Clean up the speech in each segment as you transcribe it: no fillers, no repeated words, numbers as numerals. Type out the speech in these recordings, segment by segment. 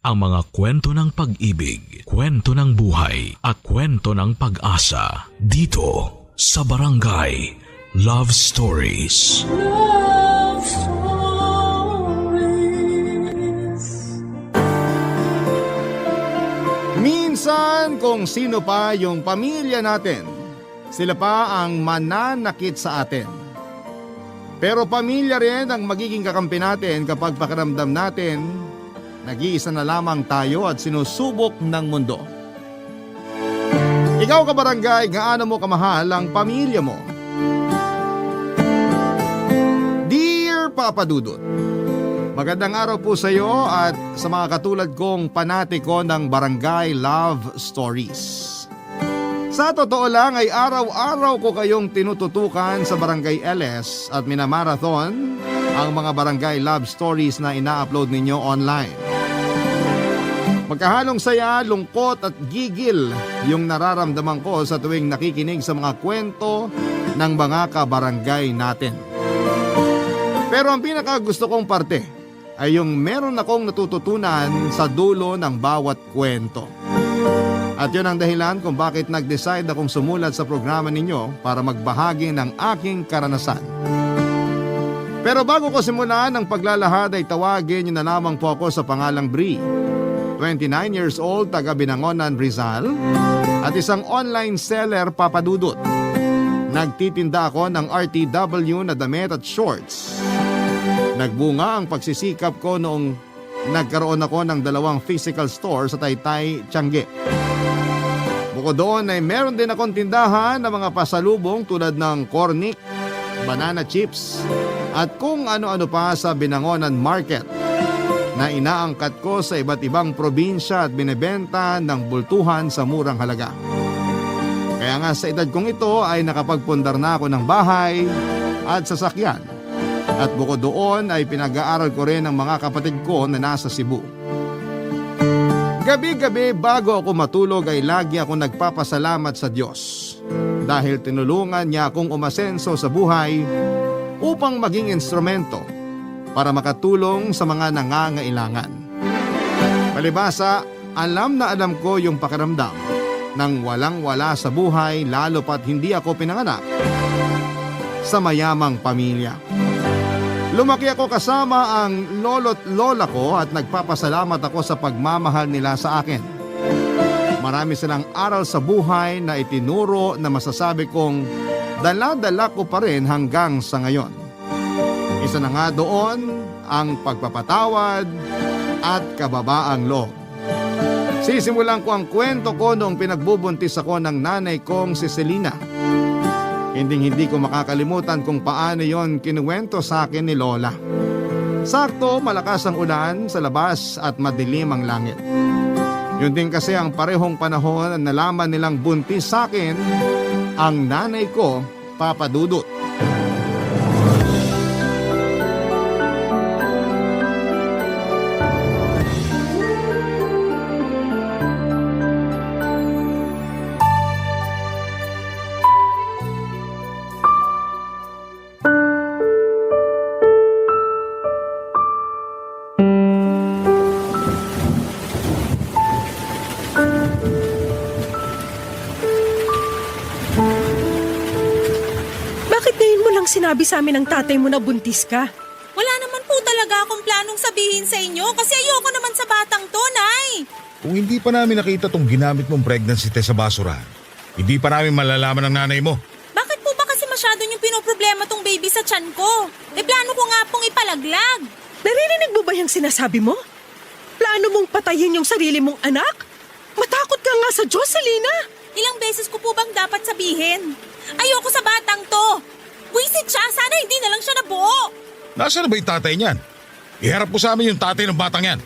ang mga kwento ng pag-ibig, kwento ng buhay at kwento ng pag-asa dito sa Barangay Love Stories. Love Stories. Minsan kung sino pa yung pamilya natin, sila pa ang mananakit sa atin. Pero pamilya rin ang magiging kakampi natin kapag pakiramdam natin, nag-iisa na lamang tayo at sinusubok ng mundo. Ikaw kabarangay, gaano mo kamahal ang pamilya mo? Dear Papa Dudut, magandang araw po sa iyo at sa mga katulad kong panatiko ng Barangay Love Stories. Sa totoo lang ay araw-araw ko kayong tinututukan sa Barangay LS at minamarathon ang mga Barangay Love Stories na ina-upload ninyo online. Magkahalong saya, lungkot at gigil yung nararamdaman ko sa tuwing nakikinig sa mga kwento ng mga kabarangay natin. Pero ang pinaka gusto kong parte ay yung meron akong natututunan sa dulo ng bawat kwento. At yun ang dahilan kung bakit nag-decide akong sumulat sa programa ninyo para magbahagi ng aking karanasan. Pero bago ko simulan ang paglalahad ay tawagin niyo na lamang po ako sa pangalang Bri. 29 years old, taga Binangonan, Rizal, at isang online seller papadudot. Nagtitinda ako ng RTW na damit at shorts. Nagbunga ang pagsisikap ko noong nagkaroon ako ng 2 physical store sa Taytay, Tiangge. Bukod doon ay meron din akong tindahan ng mga pasalubong tulad ng cornic, banana chips at kung ano-ano pa sa Binangonan Market na inaangkat ko sa iba't ibang probinsya at binebenta ng bultuhan sa murang halaga. Kaya nga sa edad kong ito ay nakapagpundar na ako ng bahay at sasakyan. At bukod doon ay pinag-aaral ko rin ang mga kapatid ko na nasa Cebu. Gabi-gabi bago ako matulog ay lagi ako nagpapasalamat sa Diyos dahil tinulungan niya akong umasenso sa buhay upang maging instrumento para makatulong sa mga nangangailangan. Palibasa, alam na alam ko yung pakiramdam ng walang-wala sa buhay lalo pat hindi ako pinanganak sa mayamang pamilya. Lumaki ako kasama ang lolo't lola ko at nagpapasalamat ako sa pagmamahal nila sa akin. Marami silang aral sa buhay na itinuro na masasabi kong dala-dala ko pa rin hanggang sa ngayon. Isa na nga doon ang pagpapatawad at kababaang loob. Sisimulan ko ang kwento ko noong pinagbubuntis ako ng nanay kong si Selena. Hindi ko makakalimutan kung paano yon kinuwento sa akin ni Lola. Sakto malakas ang ulan sa labas at madilim ang langit. Yun din kasi ang parehong panahon na nalaman nilang buntis sa akin ang nanay ko, Papa Dudut. Sinabi sa amin ng tatay mo na buntis ka. Wala naman po talaga akong planong sabihin sa inyo kasi ayoko naman sa batang to, Nay. Kung hindi pa namin nakita tong ginamit mong pregnancy test sa basurahan, hindi pa namin malalaman ng nanay mo. Bakit po ba kasi masyado niyong pinoproblema tong baby sa tiyan ko? Plano ko nga pong ipalaglag. Naririnig mo ba yung sinasabi mo? Plano mong patayin yung sarili mong anak? Matakot ka nga sa Diyos, Selena. Ilang beses ko po bang dapat sabihin? Ayoko sa batang to. Buisit siya, sana hindi na lang siya nabuo. Nasaan na ba yung tatay niyan? Iharap ko sa amin yung tatay ng batang yan.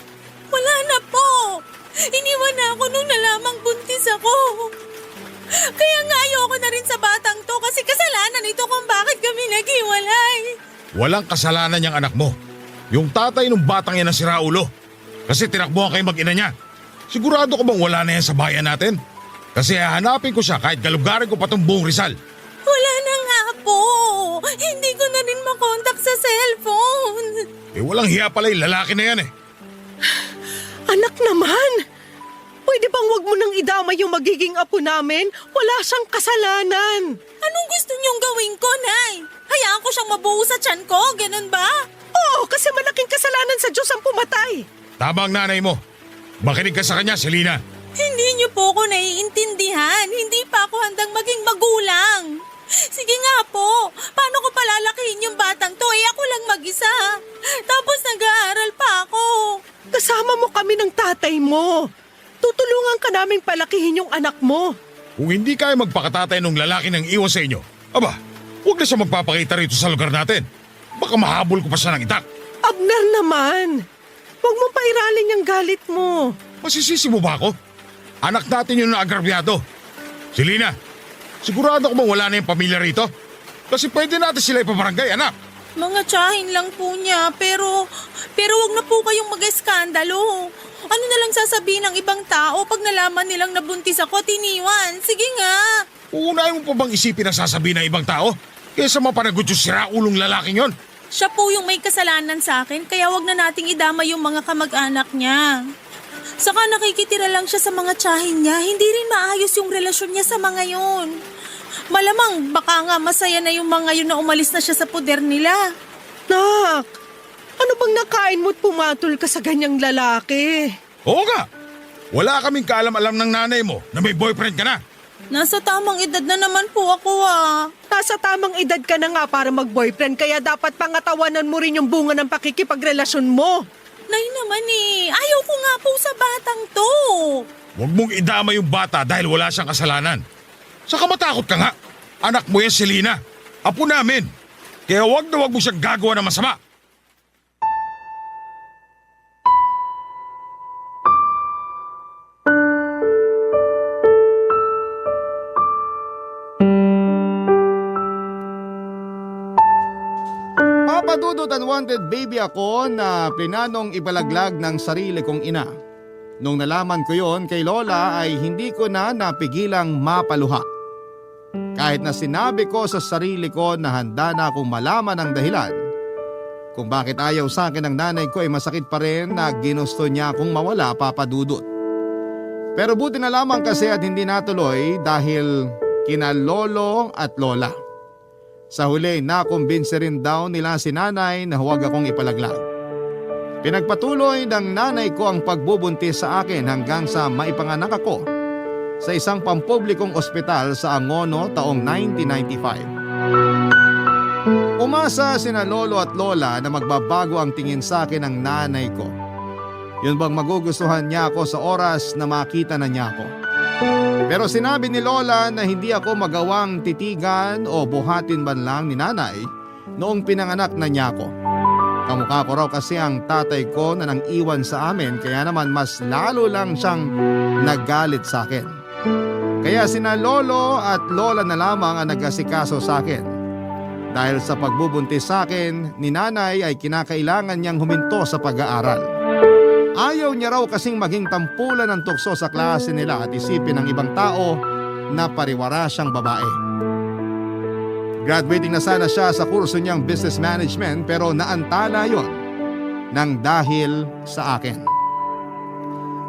Wala na po. Iniwan na ako nung nalamang buntis ako. Kaya nga ayoko na rin sa batang to kasi kasalanan ito kung bakit kami naghiwalay. Walang kasalanan niyang anak mo. Yung tatay ng batang yan ang siraulo. Kasi tinakbuhan kayo mag-ina niya. Sigurado ko bang wala na yan sa bayan natin? Kasi hahanapin ko siya kahit galugarin ko pa itong buong Rizal. Wala na nga po. Hindi ko na rin makontak sa cellphone. Walang hiya pala yung lalaki na yan eh. Anak naman! Pwede bang wag mo nang idamay yung magiging apo namin? Wala siyang kasalanan. Anong gusto niyong gawin ko, Nay? Hayaan ko siyang mabuo sa tiyan ko, ganun ba? Oo, kasi malaking kasalanan sa Diyos ang pumatay. Tama ang nanay mo. Makinig ka sa kanya, Selena. Hindi niyo po ako naiintindihan. Hindi pa ako handang maging magulang. Sige nga po, paano ko palalakihin yung batang to? Ako lang mag-isa. Tapos nag-aaral pa ako. Kasama mo kami ng tatay mo. Tutulungan ka naming palakihin yung anak mo. Kung hindi kaya magpakatatay ng lalaki ng iwan sa inyo, aba, huwag na siya magpapakita rito sa lugar natin. Baka mahabol ko pa siya ng itak. Abner naman, huwag mo pairalin yung galit mo. Masisisi mo ba ako? Anak natin yung naagrabyado. Selena, sigurado ko bang wala na yung pamilya rito? Kasi pwede natin sila ipabarangay, anak. Mga tsahin lang po niya, pero wag na po kayong mag-eskandalo. Ano na lang sasabihin ng ibang tao pag nalaman nilang nabuntis ako at iniwan? Sige nga. Uunahin mo pa bang isipin ang sasabihin ng ibang tao? Kesa mapanagot yung siraulong lalaking yon. Siya po yung may kasalanan sa akin, kaya wag na nating idama yung mga kamag-anak niya. Saka nakikitira lang siya sa mga tsahin niya, hindi rin maayos yung relasyon niya sa mga yon. Malamang baka nga masaya na yung mga yun na umalis na siya sa poder nila. Nak, ano bang nakain mo't pumatol ka sa ganyang lalaki? Oo nga. Wala kaming kaalam-alam ng nanay mo na may boyfriend ka na. Nasa tamang edad na naman po ako Nasa tamang edad ka na nga para mag-boyfriend, kaya dapat pangatawanan mo rin yung bunga ng pakikipagrelasyon mo. Nay naman ayaw ko nga po sa batang to. Huwag mong idama yung bata dahil wala siyang kasalanan. Saka matakot ka nga. Anak mo yan, Selena. Apo namin. Kaya huwag na huwag mo siyang gagawa ng masama. Papadudot unwanted baby ako na plinanong ipalaglag ng sarili kong ina. Nung nalaman ko yon kay Lola ay hindi ko na napigilang mapaluha. Kahit na sinabi ko sa sarili ko na handa na akong malaman ang dahilan kung bakit ayaw sa akin ng nanay ko, ay masakit pa rin na ginusto niya akong mawala, Papadudot. Pero buti na lamang kasi at hindi natuloy dahil kina lolo at lola. Sa huli, nakumbinse rin daw nila si nanay na huwag akong ipalaglag. Pinagpatuloy ng nanay ko ang pagbubuntis sa akin hanggang sa maipanganak ako sa isang pampublikong ospital sa Angono taong 1995. Umasa sina lolo at lola na magbabago ang tingin sa akin ng nanay ko. Yun bang magugustuhan niya ako sa oras na makita na niya ako. Pero sinabi ni lola na hindi ako magawang titigan o buhatin man lang ni nanay noong pinanganak na niya ako. Kamukha ko raw kasi ang tatay ko na nang iwan sa amin, kaya naman mas lalo lang siyang naggalit sa akin. Kaya sina lolo at lola na lamang ang nag-asikaso sa akin. Dahil sa pagbubuntis sa akin ni nanay ay kinakailangan niyang huminto sa pag-aaral. Ayaw niya raw kasing maging tampulan ng tukso sa klase nila at isipin ng ibang tao na pariwara siyang babae. Graduating na sana siya sa kurso niyang business management pero naantala yon nang dahil sa akin.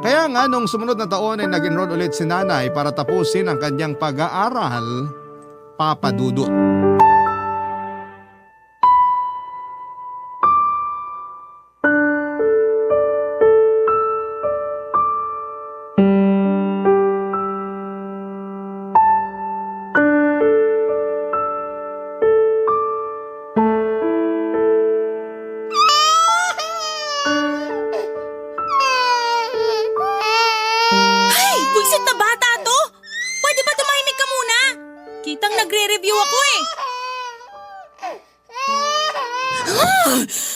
Kaya nga nung sumunod na taon ay nag-enroll ulit si nanay para tapusin ang kanyang pag-aaral, Papadudot. Buisit na bata to! Pwede ba tumahimik ka muna? Kitang nagre-review ako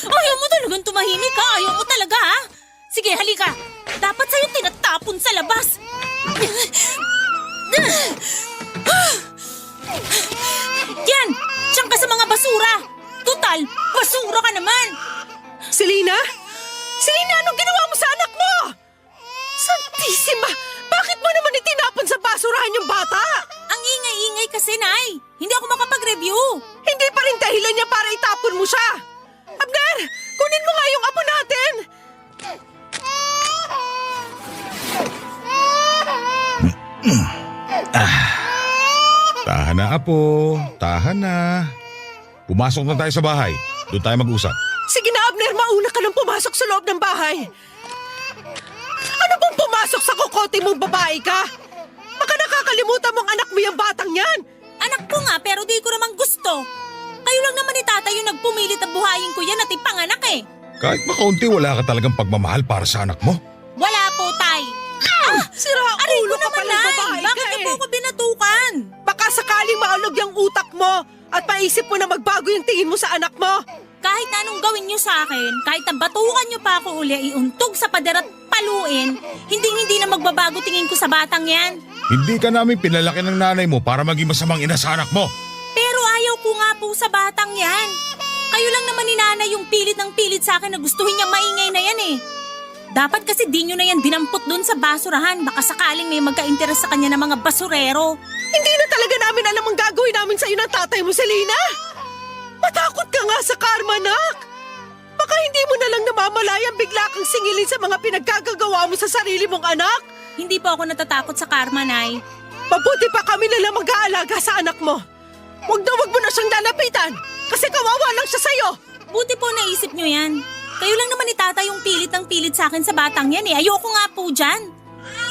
Ayaw mo talagang tumahimik ha? Ayaw mo talaga ha? Sige, halika. Dapat sa'yo tinatapon sa labas. Yan! Diyan ka sa mga basura! Total, basura ka naman! Selena? Selena, anong ginawa mo sa anak mo? Santisima! Bakit mo naman itinapon sa basurahan yung bata? Ang ingay-ingay kasi, Nay. Hindi ako makapag-review. Hindi pa rin dahilan niya para itapon mo siya. Abner, kunin mo nga yung apo natin. Tahan na, Apo. Tahan na. Pumasok na tayo sa bahay. Doon tayo mag-usap. Sige na, Abner, mauna ka nang pumasok sa loob ng bahay. Ano bang pumasok sa kokote mong babae ka? Baka nakakalimutan mong anak mo yung batang yan. Anak ko nga pero di ko naman gusto. Kayo lang naman ni tatay yung nagpumilit na buhayin ko yan at ipanganak eh. Kahit makaunti, wala ka talagang pagmamahal para sa anak mo. Wala po, tay. Sira Aray ulo ko ka naman, palang nay. babae Bakit ka niyo eh. po ako binatukan? Baka sakaling maalog yung utak mo at maisip mo na magbago yung tingin mo sa anak mo. Kahit na anong gawin niyo sa akin, kahit na batukan niyo pa ako uli, iuntog sa pader at paluin, hindi na magbabago tingin ko sa batang yan. Hindi ka namin pinalaki ng nanay mo para maging masamang ina sa anak mo. Pero ayaw ko nga po sa batang yan. Kayo lang naman ni nanay yung pilit ng pilit sa akin na gustuhin niyang maingay na yan eh. Dapat kasi di nyo na yan dinampot dun sa basurahan. Baka sakaling may magka-interes sa kanya ng mga basurero. Hindi na talaga namin alam ang gagawin namin sa'yo ng tatay mo, Selena. Matakot ka nga sa karma, nak. Baka hindi mo na lang namamalayang bigla kang singilin sa mga pinagkagagawa mo sa sarili mong anak. Hindi po ako natatakot sa karma, Nay. Mabuti pa kami na lang mag-aalaga sa anak mo. Huwag mo na siyang lalapitan kasi kawawa lang siya sa'yo. Buti po naisip nyo yan. Kayo lang naman ni tata yung pilit ng pilit sa akin sa batang yan eh. Ayoko nga po dyan.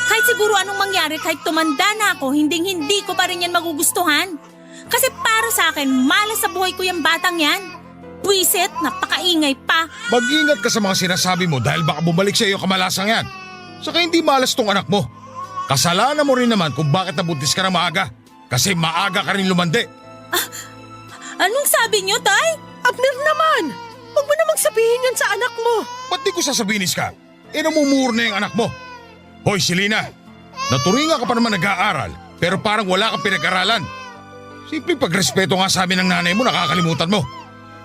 Kahit siguro anong mangyari, kahit tumanda na ako, hindi ko pa rin yan magugustuhan. Kasi para sa akin, malas sa buhay ko yung batang yan. Buisit, napakaingay pa. Mag-ingat ka sa mga sinasabi mo dahil baka bumalik sa iyo kamalasang yan. Saka hindi malas tong anak mo. Kasalanan mo rin naman kung bakit nabuntis ka na maaga. Kasi maaga ka rin lumande. Anong sabi nyo, Tay? Abner naman, huwag mo namang sabihin yan sa anak mo. Ba't di ko sasabihin ka? Namumuro na yung anak mo. Hoy, Selena, naturinga ka pa naman nag-aaral pero parang wala kang pinag-aralan. Simpleng pagrespeto nga sa amin ng nanay mo, nakakalimutan mo.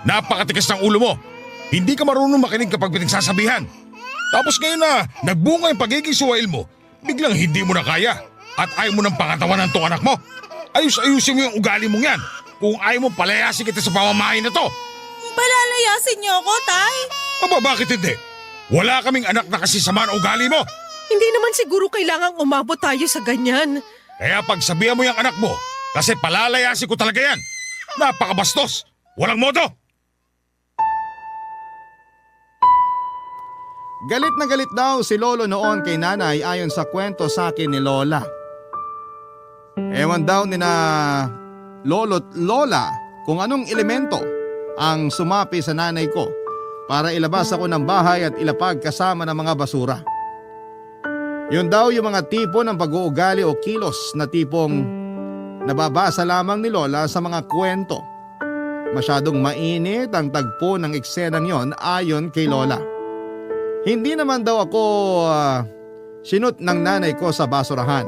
Napakatikas ng ulo mo. Hindi ka marunong makinig kapag pinagsasabihan. Tapos ngayon na nagbunga yung pagiging suwail mo, biglang hindi mo na kaya at ayaw mo ng pangatawanan tong anak mo. Ayusin mo yung ugali mong yan. Kung ayaw mo, palayasin kita sa pamamahay na to. Palalayasin niyo ako, Tay? Aba, bakit hindi? Wala kaming anak na kasi sama ng ugali mo. Hindi naman siguro kailangang umabot tayo sa ganyan. Kaya pagsabihan mo yung anak mo, kasi palalayasin ko talaga yan. Napakabastos. Walang modo. Galit na galit daw si Lolo noon kay nanay ayon sa kwento sa akin ni Lola. Ewan daw ni na Lolo't Lola kung anong elemento ang sumapi sa nanay ko para ilabas ako ng bahay at ilapag kasama ng mga basura. Yun daw yung mga tipo ng pag-uugali o kilos na tipong nababasa lamang ni Lola sa mga kwento. Masyadong mainit ang tagpo ng eksenang yon ayon kay Lola. Hindi naman daw ako sinut ng nanay ko sa basurahan.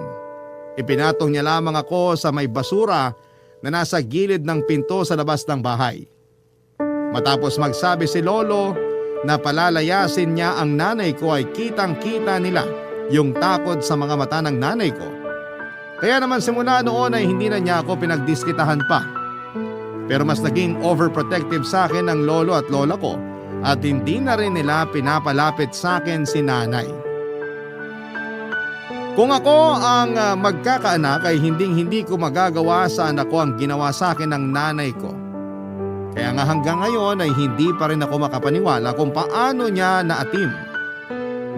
Ipinatong niya lamang ako sa may basura na nasa gilid ng pinto sa labas ng bahay. Matapos magsabi si Lolo na palalayasin niya ang nanay ko ay kitang-kita nila yung takot sa mga mata ng nanay ko. Kaya naman simula noon ay hindi na niya ako pinagdiskitahan pa. Pero mas naging overprotective sa akin ng lolo at lola ko at hindi na rin nila pinapalapit sa akin si nanay. Kung ako ang magkakaanak ay hindi ko magagawa sa anak ko ang ginawa sa akin ng nanay ko. Kaya nga hanggang ngayon ay hindi pa rin ako makapaniwala kung paano niya naatim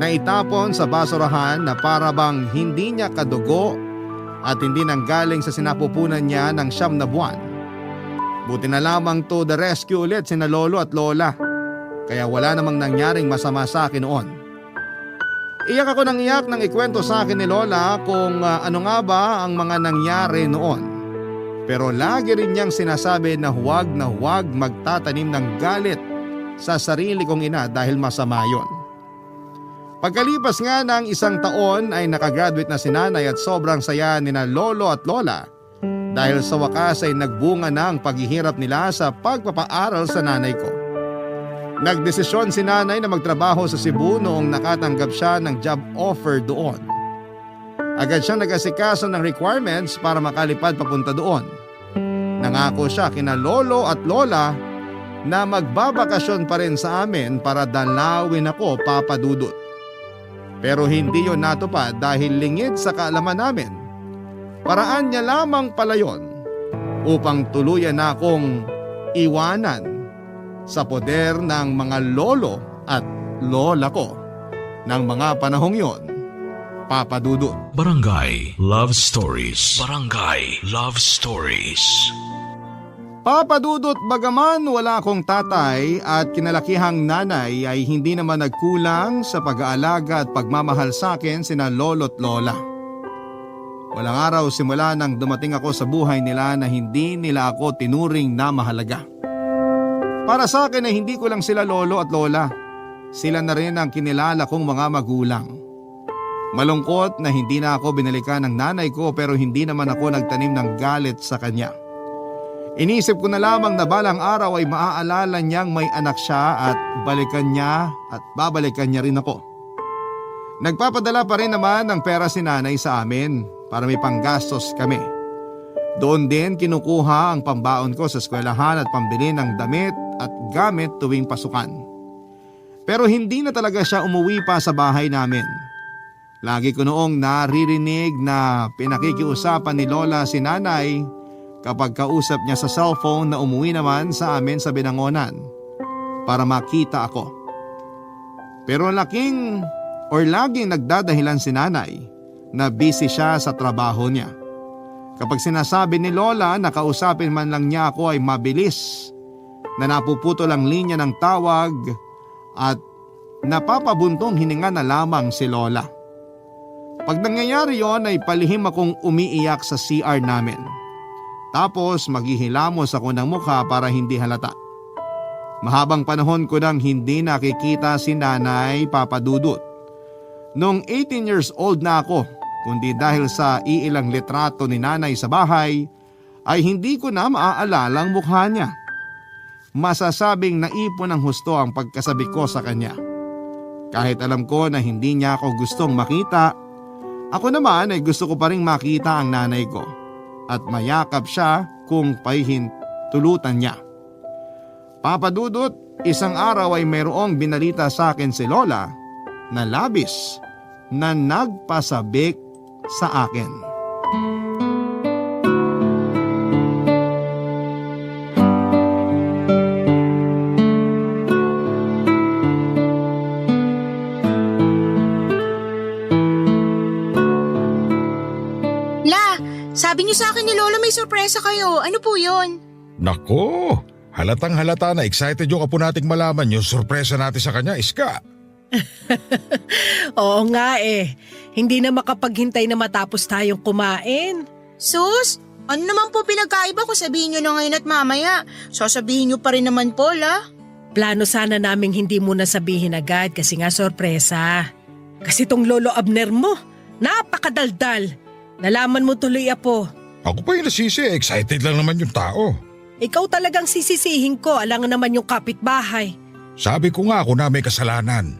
na itapon sa basurahan na para bang hindi niya kadugo at hindi nanggaling sa sinapupunan niya ng 9 na buwan. Buti na lamang to the rescue ulit sina lolo at lola. Kaya wala namang nangyaring masama sa akin noon. Iyak ako ng iyak nang ikwento sa akin ni Lola kung ano nga ba ang mga nangyari noon. Pero lagi rin niyang sinasabi na huwag magtatanim ng galit sa sarili kong ina dahil masama yon. Pagkalipas nga ng 1 taon ay nakagraduate na si nanay at sobrang saya ni na lolo at lola dahil sa wakas ay nagbunga na ang paghihirap nila sa pagpapaaral sa nanay ko. Nagdesisyon si nanay na magtrabaho sa Cebu noong nakatanggap siya ng job offer doon. Agad siyang nag-asikaso ng requirements para makalipad papunta doon. Nangako siya kina lolo at lola na magbabakasyon pa rin sa amin para dalawin ako, Papa Dudut. Pero hindi yon natupad dahil lingid sa kaalaman namin Paraan niya lamang pala yon upang tuluyan na akong iwanan sa poder ng mga lolo at lola ko ng mga panahong yon, Papa Dudut. Barangay Love Stories. Barangay Love Stories. Papa Dudut, bagaman wala akong tatay at kinalakihang nanay ay hindi naman nagkulang sa pag-aalaga at pagmamahal sa akin sina lolo't lola. Walang araw simula nang dumating ako sa buhay nila na hindi nila ako tinuring na mahalaga. Para sa akin ay hindi ko lang sila lolo at lola. Sila na rin ang kinilala kong mga magulang. Malungkot na hindi na ako binalikan ng nanay ko pero hindi naman ako nagtanim ng galit sa kanya. Inisip ko na lamang na balang araw ay maaalala niyang may anak siya at balikan niya at babalikan niya rin ako. Nagpapadala pa rin naman ng pera si nanay sa amin para may panggastos kami. Doon din kinukuha ang pambaon ko sa eskwelahan at pambili ng damit at gamit tuwing pasukan. Pero hindi na talaga siya umuwi pa sa bahay namin. Lagi ko noong naririnig na pinakikiusapan ni Lola si nanay kapag kausap niya sa cellphone na umuwi naman sa amin sa Binangonan para makita ako. Pero laging nagdadahilan si nanay na busy siya sa trabaho niya. Kapag sinasabi ni Lola na kausapin man lang niya ako ay mabilis na napuputol ang linya ng tawag at napapabuntong hininga na lamang si Lola. Pag nangyayari yon ay palihim akong umiiyak sa CR namin. Tapos maghihilamos ako ng mukha para hindi halata. Mahabang panahon ko nang hindi nakikita si nanay, Papa Dudut. Noong 18 years old na ako, kundi dahil sa iilang litrato ni nanay sa bahay, ay hindi ko na maaalala ang mukha niya. Masasabing naipon ng husto ang pagkasabi ko sa kanya. Kahit alam ko na hindi niya ako gustong makita, ako naman ay gusto ko pa rin makita ang nanay ko at mayakap siya kung pahihintulutan niya. Papa Dudut, isang araw ay mayroong binalita sa akin si Lola na labis na nagpasabik sa akin. Sabi niyo sa akin ni Lola may sorpresa kayo. Ano po yun? Nako, halatang halata na excited yung apo nating malaman yung sorpresa natin sa kanya, Iska. Oo nga eh. Hindi na makapaghintay na matapos tayong kumain. Sus, ano naman po pinagkaiba ko? Sabihin niyo na ngayon at mamaya. Sasabihin niyo pa rin naman po, la. Plano sana naming hindi muna sabihin agad kasi nga sorpresa. Kasi tong lolo Abner mo, napakadaldal. Nalaman mo tuloy, apo. Ako pa yung nasisi, excited lang naman yung tao. Ikaw talagang sisisihin ko, alangan naman yung kapitbahay. Sabi ko nga ako na may kasalanan.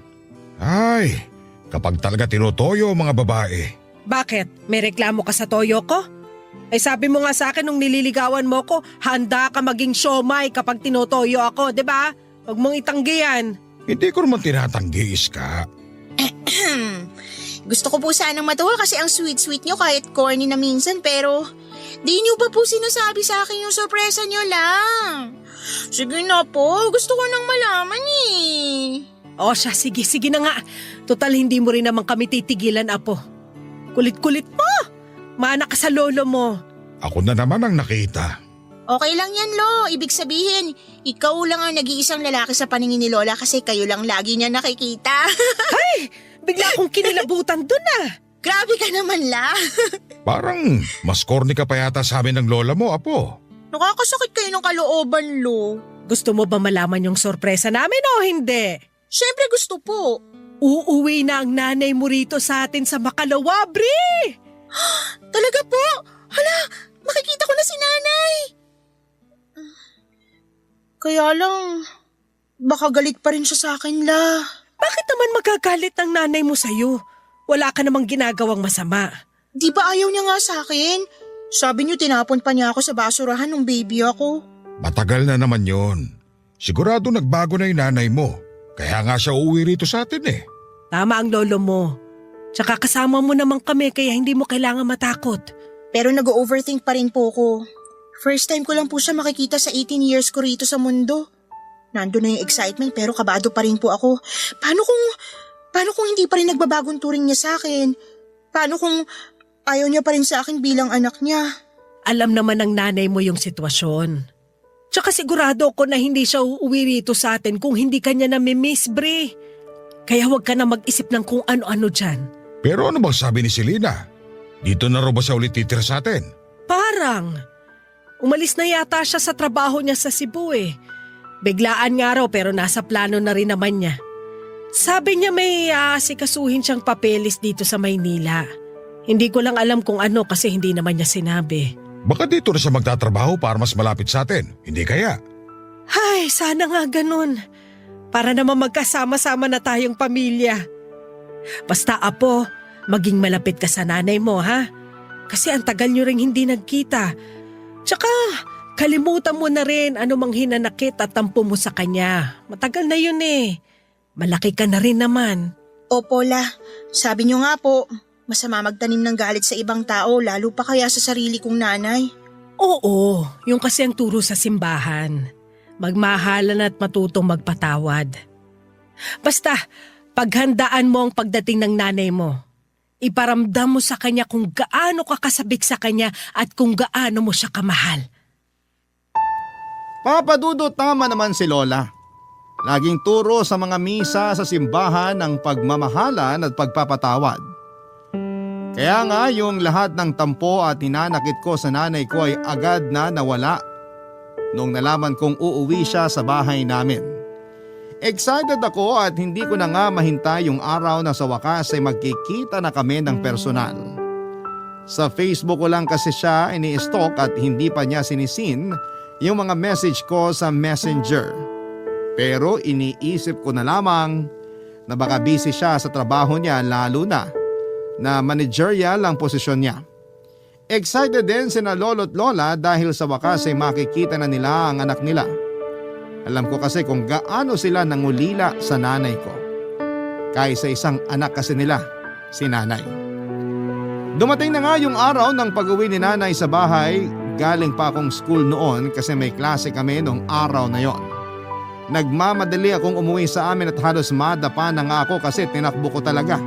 Ay, kapag talaga tinutoyo ang mga babae. Bakit? May reklamo ka sa toyo ko? Ay sabi mo nga sa akin nung nililigawan mo ko, handa ka maging siomay kapag tinutoyo ako, di ba? Huwag mong itanggi yan. Hindi ko naman tinatanggi, Iska. Gusto ko po sanang matuwa kasi ang sweet-sweet niyo kahit corny na minsan pero di niyo pa po sinasabi sa akin yung sorpresa niyo lang. Sige na po, gusto ko nang malaman eh. O siya, sige na nga. Total hindi mo rin naman kami titigilan, apo. Kulit-kulit mo. Mana ka sa lolo mo. Ako na naman ang nakita. Okay lang yan, Lo. Ibig sabihin, ikaw lang ang nag-iisang lalaki sa paningin ni Lola kasi kayo lang lagi niya nakikita. Ay! Bigla akong kinilabutan dun ah. Grabe ka naman, La. Parang mas corny ka pa yata sa amin ng lola mo, apo. Nakakasakit kayo ng kalooban, Lo. Gusto mo ba malaman yung sorpresa namin o hindi? Siyempre gusto po. Uuwi na ang nanay mo rito sa atin sa Makalawa, Bri! Talaga po? Hala, makikita ko na si nanay. Kaya lang, baka galit pa rin siya sa akin, La. Bakit naman magagalit ang nanay mo sa'yo? Wala ka namang ginagawang masama. Di ba ayaw niya nga sa akin? Sabi niyo tinapon pa niya ako sa basurahan nung baby ako. Matagal na naman yon. Sigurado nagbago na yung nanay mo. Kaya nga siya uuwi rito sa atin eh. Tama ang lolo mo. Tsaka kasama mo naman kami kaya hindi mo kailangan matakot. Pero nag-overthink pa rin po ko. First time ko lang po siya makikita sa 18 years ko rito sa mundo. Nandun na yung excitement pero kabado pa rin po ako. Paano kung hindi pa rin nagbabagong turing niya sa akin? Paano kung ayaw niya pa rin sa akin bilang anak niya? Alam naman ng nanay mo yung sitwasyon. Tsaka sigurado ko na hindi siya uuwi rito sa atin kung hindi kanya nami-miss, Bre. Kaya huwag ka na mag-isip ng kung ano-ano dyan. Pero ano bang sabi ni Selena? Dito na raw ba siya ulit titira sa atin? Parang. Umalis na yata siya sa trabaho niya sa Cebu eh. Biglaan nga raw pero nasa plano na rin naman niya. Sabi niya may asikasuhin siyang papeles dito sa Maynila. Hindi ko lang alam kung ano kasi hindi naman niya sinabi. Baka dito na siya magtatrabaho para mas malapit sa atin. Hindi kaya? Ay, sana nga ganun. Para naman magkasama-sama na tayong pamilya. Basta apo, maging malapit ka sa nanay mo ha. Kasi ang tagal niyo ring hindi nagkita. Tsaka kalimutan mo na rin ano mang hinanakit at tampo mo sa kanya. Matagal na yun eh. Malaki ka na rin naman. Opo, La. Sabi niyo nga po, masama magtanim ng galit sa ibang tao lalo pa kaya sa sarili kong nanay. Oo, yung kasi ang turo sa simbahan. Magmahalan at matutong magpatawad. Basta, paghandaan mo ang pagdating ng nanay mo. Iparamdam mo sa kanya kung gaano ka kasabik sa kanya at kung gaano mo siya kamahal. Papa Dudut, tama naman si Lola. Laging turo sa mga misa sa simbahan ang pagmamahalan at pagpapatawad. Kaya nga yung lahat ng tampo at hinanakit ko sa nanay ko ay agad na nawala nung nalaman kong uuwi siya sa bahay namin. Excited ako at hindi ko na nga mahintay yung araw na sa wakas ay magkikita na kami ng personal. Sa Facebook ko lang kasi siya ini-stalk at hindi pa niya sinisin yung mga message ko sa Messenger. Pero iniisip ko na lamang na baka busy siya sa trabaho niya lalo na managerial ang posisyon niya. Excited din sina lolo't lola dahil sa wakas ay makikita na nila ang anak nila. Alam ko kasi kung gaano sila nangulila sa nanay ko. Kaysa isang anak kasi nila, si nanay. Dumating na nga yung araw ng pag-uwi ni nanay sa bahay. Galing pa akong school noon kasi may klase kami nung araw na yon. Nagmamadali akong umuwi sa amin at halos madapa na nga ako kasi tinakbo ko talaga.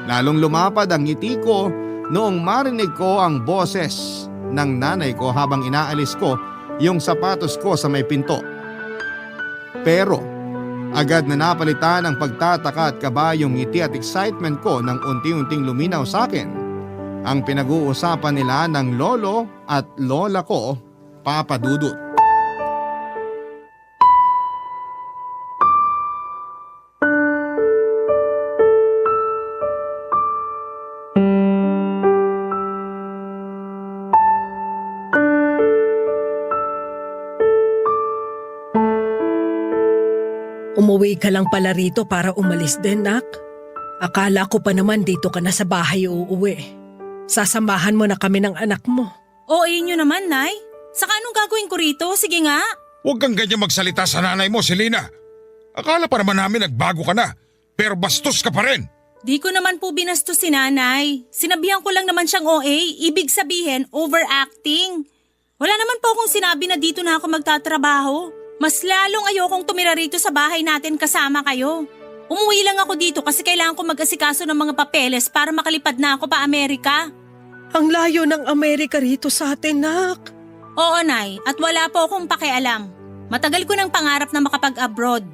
Lalong lumapad ang ngiti ko noong marinig ko ang boses ng nanay ko habang inaalis ko yung sapatos ko sa may pinto. Pero agad na napalitan ang pagtataka at kaba yung ngiti at excitement ko nang unti-unting luminaw sa akin ang pinag-uusapan nila ng lolo at lola ko, Papa Dudut. Umuwi ka lang pala rito para umalis din, nak. Akala ko pa naman dito ka na sa bahay uuwi. Sasamahan mo na kami ng anak mo. Oo, inyo naman, Nay. Saka anong gagawin ko rito? Sige nga. Huwag kang ganyan magsalita sa nanay mo, Selena. Akala pa naman namin nagbago ka na, pero bastos ka pa rin. Di ko naman po binastos si Nanay. Sinabihan ko lang naman siyang OA, ibig sabihin overacting. Wala naman po akong sinabi na dito na ako magtatrabaho. Mas lalong ayokong tumira rito sa bahay natin kasama kayo. Umuwi lang ako dito kasi kailangan ko mag-asikaso ng mga papeles para makalipad na ako pa Amerika. Ang layo ng Amerika rito sa atin, nak. Oo, Nay, at wala po akong pakialam. Matagal ko ng pangarap na makapag-abroad.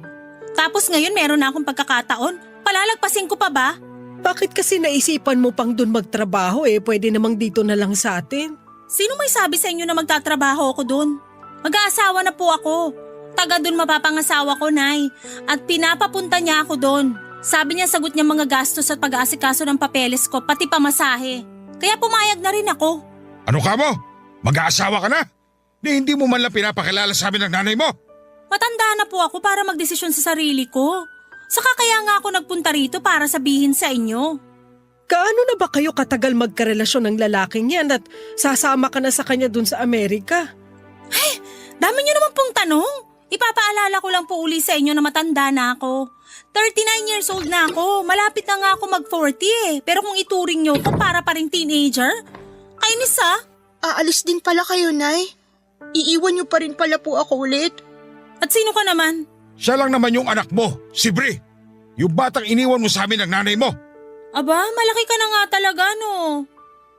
Tapos ngayon meron na akong pagkakataon. Palalagpasin ko pa ba? Bakit kasi naisipan mo pang dun magtrabaho pwede namang dito na lang sa atin? Sino may sabi sa inyo na magtatrabaho ako dun? Mag-aasawa na po ako. Taga dun mapapangasawa ko, Nay. At pinapapunta niya ako dun. Sabi niya sagot niya mga gastos at pag-aasikaso ng papeles ko, pati pamasahe. Kaya pumayag na rin ako. Ano ka mo? Mag-aasawa ka na? Hindi mo man lang pinapakilala sa amin ng nanay mo? Matanda na po ako para magdesisyon sa sarili ko. Saka kaya nga ako nagpunta rito para sabihin sa inyo. Gaano na ba kayo katagal magkarelasyon ng lalaking yan at sasama ka na sa kanya dun sa Amerika? Dami niyo naman pong tanong. Ipapaalala ko lang po uli sa inyo na matanda na ako. 39 years old na ako. Malapit na nga ako mag-40 Pero kung ituring niyo ko para pa rin teenager, Kainis ha? Aalis din pala kayo, Nay. Iiwan niyo pa rin pala po ako ulit. At sino ka naman? Siya lang naman yung anak mo, si Bri. Yung batang iniwan mo sa amin ng nanay mo. Aba, malaki ka na nga talaga no.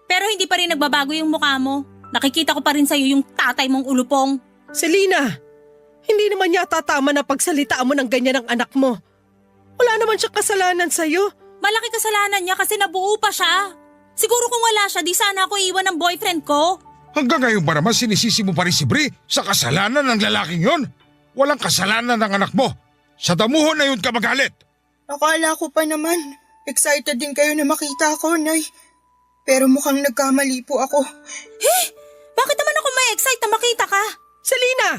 Pero hindi pa rin nagbabago yung mukha mo. Nakikita ko pa rin sa'yo yung tatay mong ulupong. Selena, hindi naman yata tama na pagsalitaan mo ng ganyan ng anak mo. Wala naman siyang kasalanan sa'yo. Malaki kasalanan niya kasi nabuo pa siya. Siguro kung wala siya, di sana ako iwan ng boyfriend ko. Hanggang ngayon ba naman sinisisi mo pa rin si Bri sa kasalanan ng lalaking yon? Walang kasalanan ng anak mo. Sa damuhon na yun ka magalit. Akala ko pa naman, excited din kayo na makita ako, Nay. Pero mukhang nagkamali po ako. Bakit naman ako may excite na makita ka? Selena!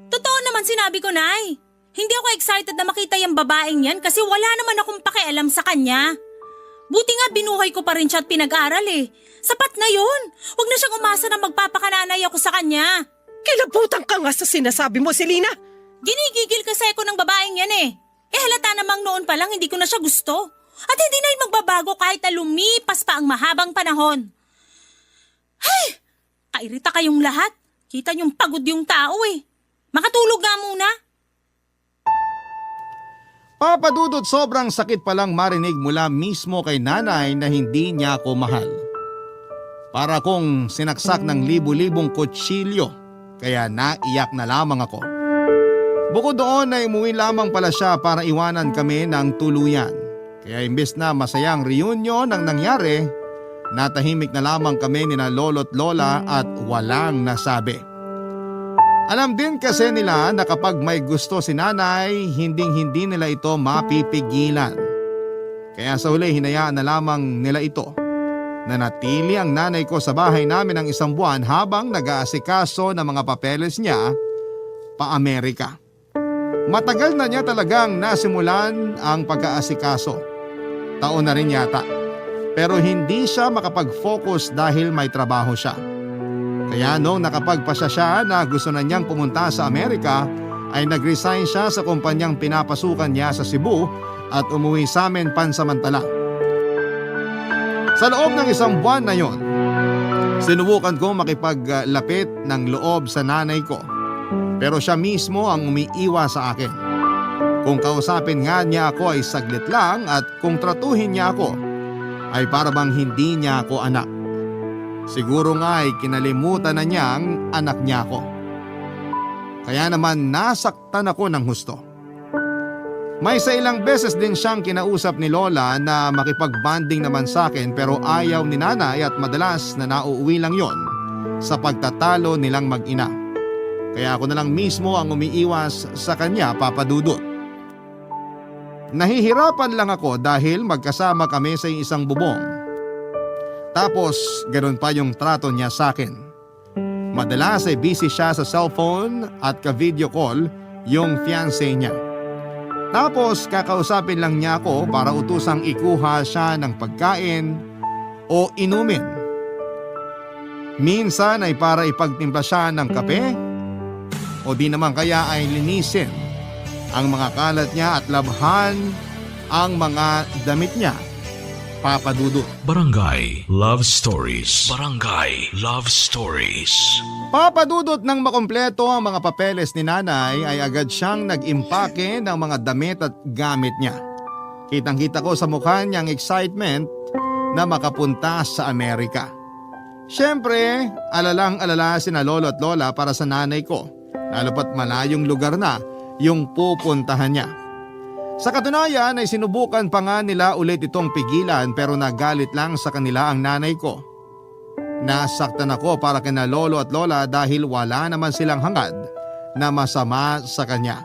Totoo naman sinabi ko, Nay. Hindi ako excited na makita yung babaeng yan kasi wala naman akong pakialam sa kanya. Buti nga binuhay ko pa rin siya at pinag-aral eh. Sapat na yun. Huwag na siyang umasa na magpapakananay ako sa kanya. Kilabutan ka nga sa sinasabi mo, Selena. Ginigigil kasi ako ng babaeng yan eh. Halata namang noon pa lang hindi ko na siya gusto. At hindi na yun magbabago kahit na lumipas pa ang mahabang panahon. Hay! Kairita kayong lahat. Kita niyong pagod yung tao eh. Makatulog nga muna. Papa Dudut, sobrang sakit palang marinig mula mismo kay nanay na hindi niya ako mahal. Para kong sinaksak ng libu-libong kutsilyo, kaya naiyak na lamang ako. Bukod doon ay umuwi lamang pala siya para iwanan kami ng tuluyan. Kaya imbes na masayang reunion ang nangyari, natahimik na lamang kami nina lolo't lola at walang nasabi. Alam din kasi nila na kapag may gusto si nanay, hinding-hindi nila ito mapipigilan. Kaya sa huli hinayaan na lamang nila ito. Nanatili ang nanay ko sa bahay namin ng 1 buwan habang nag-aasikaso ng mga papeles niya pa Amerika. Matagal na niya talagang nasimulan ang pag-aasikaso. Taon na rin yata. Pero hindi siya makapag-focus dahil may trabaho siya. Kaya nung nakapagpasya siya na gusto na niyang pumunta sa Amerika, ay nag-resign siya sa kumpanyang pinapasukan niya sa Cebu at umuwi sa amin pansamantala. Sa loob ng 1 buwan na yon, sinubukan ko makipaglapit ng loob sa nanay ko. Pero siya mismo ang umiiwas sa akin. Kung kausapin nga niya ako ay saglit lang at kung tratuhin niya ako ay para bang hindi niya ako anak. Siguro nga ay kinalimutan na niyang anak niya ako. Kaya naman nasaktan ako ng husto. May sa ilang beses din siyang kinausap ni Lola na makipag-bonding naman sa akin pero ayaw ni nanay at madalas na nauuwi lang yon sa pagtatalo nilang mag-ina. Kaya ako na lang mismo ang umiiwas sa kanya, Papa Dudut. Nahihirapan lang ako dahil magkasama kami sa isang bubong. Tapos ganoon pa yung trato niya sa akin. Madalas ay busy siya sa cellphone at ka-video call yung fiancé niya. Tapos kakausapin lang niya ako para utusang ikuha siya ng pagkain o inumin. Minsan ay para ipagtimpla siya ng kape o di naman kaya ay linisin ang mga kalat niya at labhan ang mga damit niya. Papa Dudut. Barangay Love Stories. Barangay Love Stories. Papa Dudut, nang makumpleto ang mga papeles ni nanay ay agad siyang nag-impake ng mga damit at gamit niya. Kitang-kita ko sa mukha niyang excitement na makapunta sa Amerika. Siyempre, alalang-alala sina lolo at lola para sa nanay ko, lalo pat malayong lugar na yung pupuntahan niya. Sa katunayan ay sinubukan pa nga nila ulit itong pigilan pero nagalit lang sa kanila ang nanay ko. Nasaktan ako para kina lolo at lola dahil wala naman silang hangad na masama sa kanya.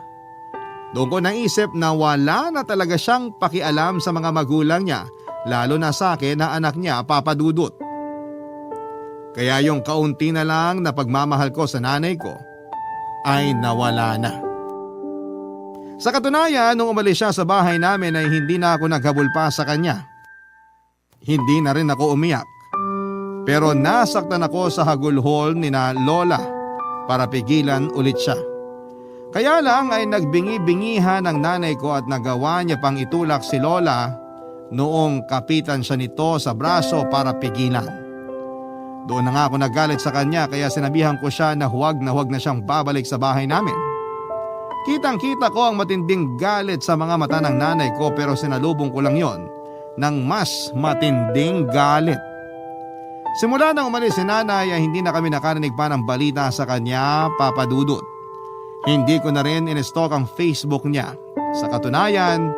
Doon ko naisip na wala na talaga siyang pakialam sa mga magulang niya, lalo na sa akin na anak niya, Papa Dudut. Kaya yung kaunti na lang na pagmamahal ko sa nanay ko ay nawala na. Sa katunayan, nung umalis siya sa bahay namin ay hindi na ako naghabol pa sa kanya. Hindi na rin ako umiyak. Pero nasaktan ako sa hagulhol ni na Lola para pigilan ulit siya. Kaya lang ay nagbingi-bingihan ng nanay ko at nagawa niya pang itulak si Lola noong kapitan siya nito sa braso para pigilan. Doon na nga ako nagalit sa kanya kaya sinabihan ko siya na huwag na siyang babalik sa bahay namin. Kitang-kita ko ang matinding galit sa mga mata ng nanay ko pero sinalubong ko lang yon ng mas matinding galit. Simula nang umalis si nanay ay hindi na kami nakarinig pa ng balita sa kanya, Papa Dudut. Hindi ko na rin in-stalk ang Facebook niya. Sa katunayan,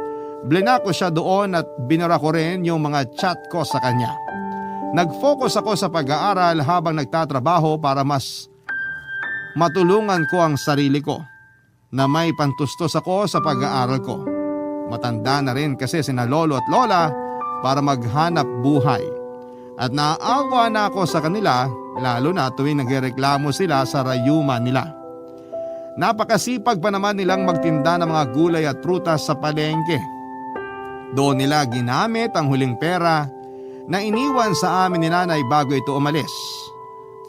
blinak ko siya doon at binura ko rin yung mga chat ko sa kanya. Nag-focus ako sa pag-aaral habang nagtatrabaho para mas matulungan ko ang sarili ko na may pantustos ako sa pag-aaral ko. Matanda na rin kasi sina lolo at lola para maghanap buhay. At naaawa na ako sa kanila lalo na tuwing nagreklamo sila sa rayuma nila. Napakasipag pa naman nilang magtinda ng mga gulay at prutas sa palengke. Doon nila ginamit ang huling pera na iniwan sa amin ni nanay bago ito umalis.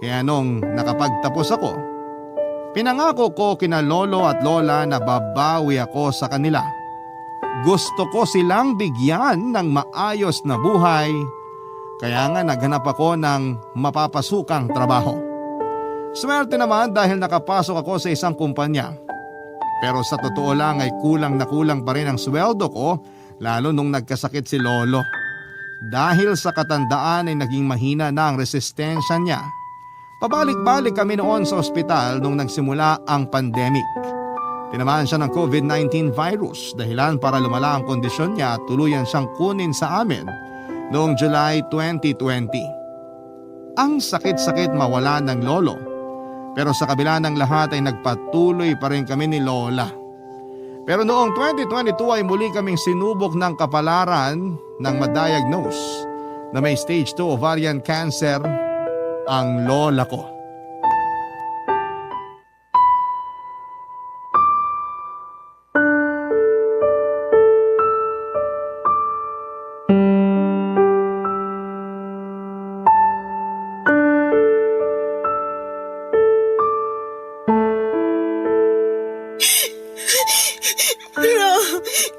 Kaya nung nakapagtapos ako, pinangako ko kina lolo at lola na babawi ako sa kanila. Gusto ko silang bigyan ng maayos na buhay, kaya nga naghanap ako ng mapapasukang trabaho. Swerte naman dahil nakapasok ako sa isang kumpanya. Pero sa totoo lang ay kulang na kulang pa rin ang sweldo ko lalo nung nagkasakit si lolo. Dahil sa katandaan ay naging mahina na ang resistensya niya. Pabalik-balik kami noon sa ospital nung nagsimula ang pandemic. Tinamaan siya ng COVID-19 virus dahilan para lumala ang kondisyon niya at tuluyan siyang kunin sa amin noong July 2020. Ang sakit-sakit mawala ng lolo. Pero sa kabila ng lahat ay nagpatuloy pa rin kami ni lola. Pero noong 2022 ay muli kaming sinubok ng kapalaran nang ma-diagnose na may stage 2 ovarian cancer ang lola ko.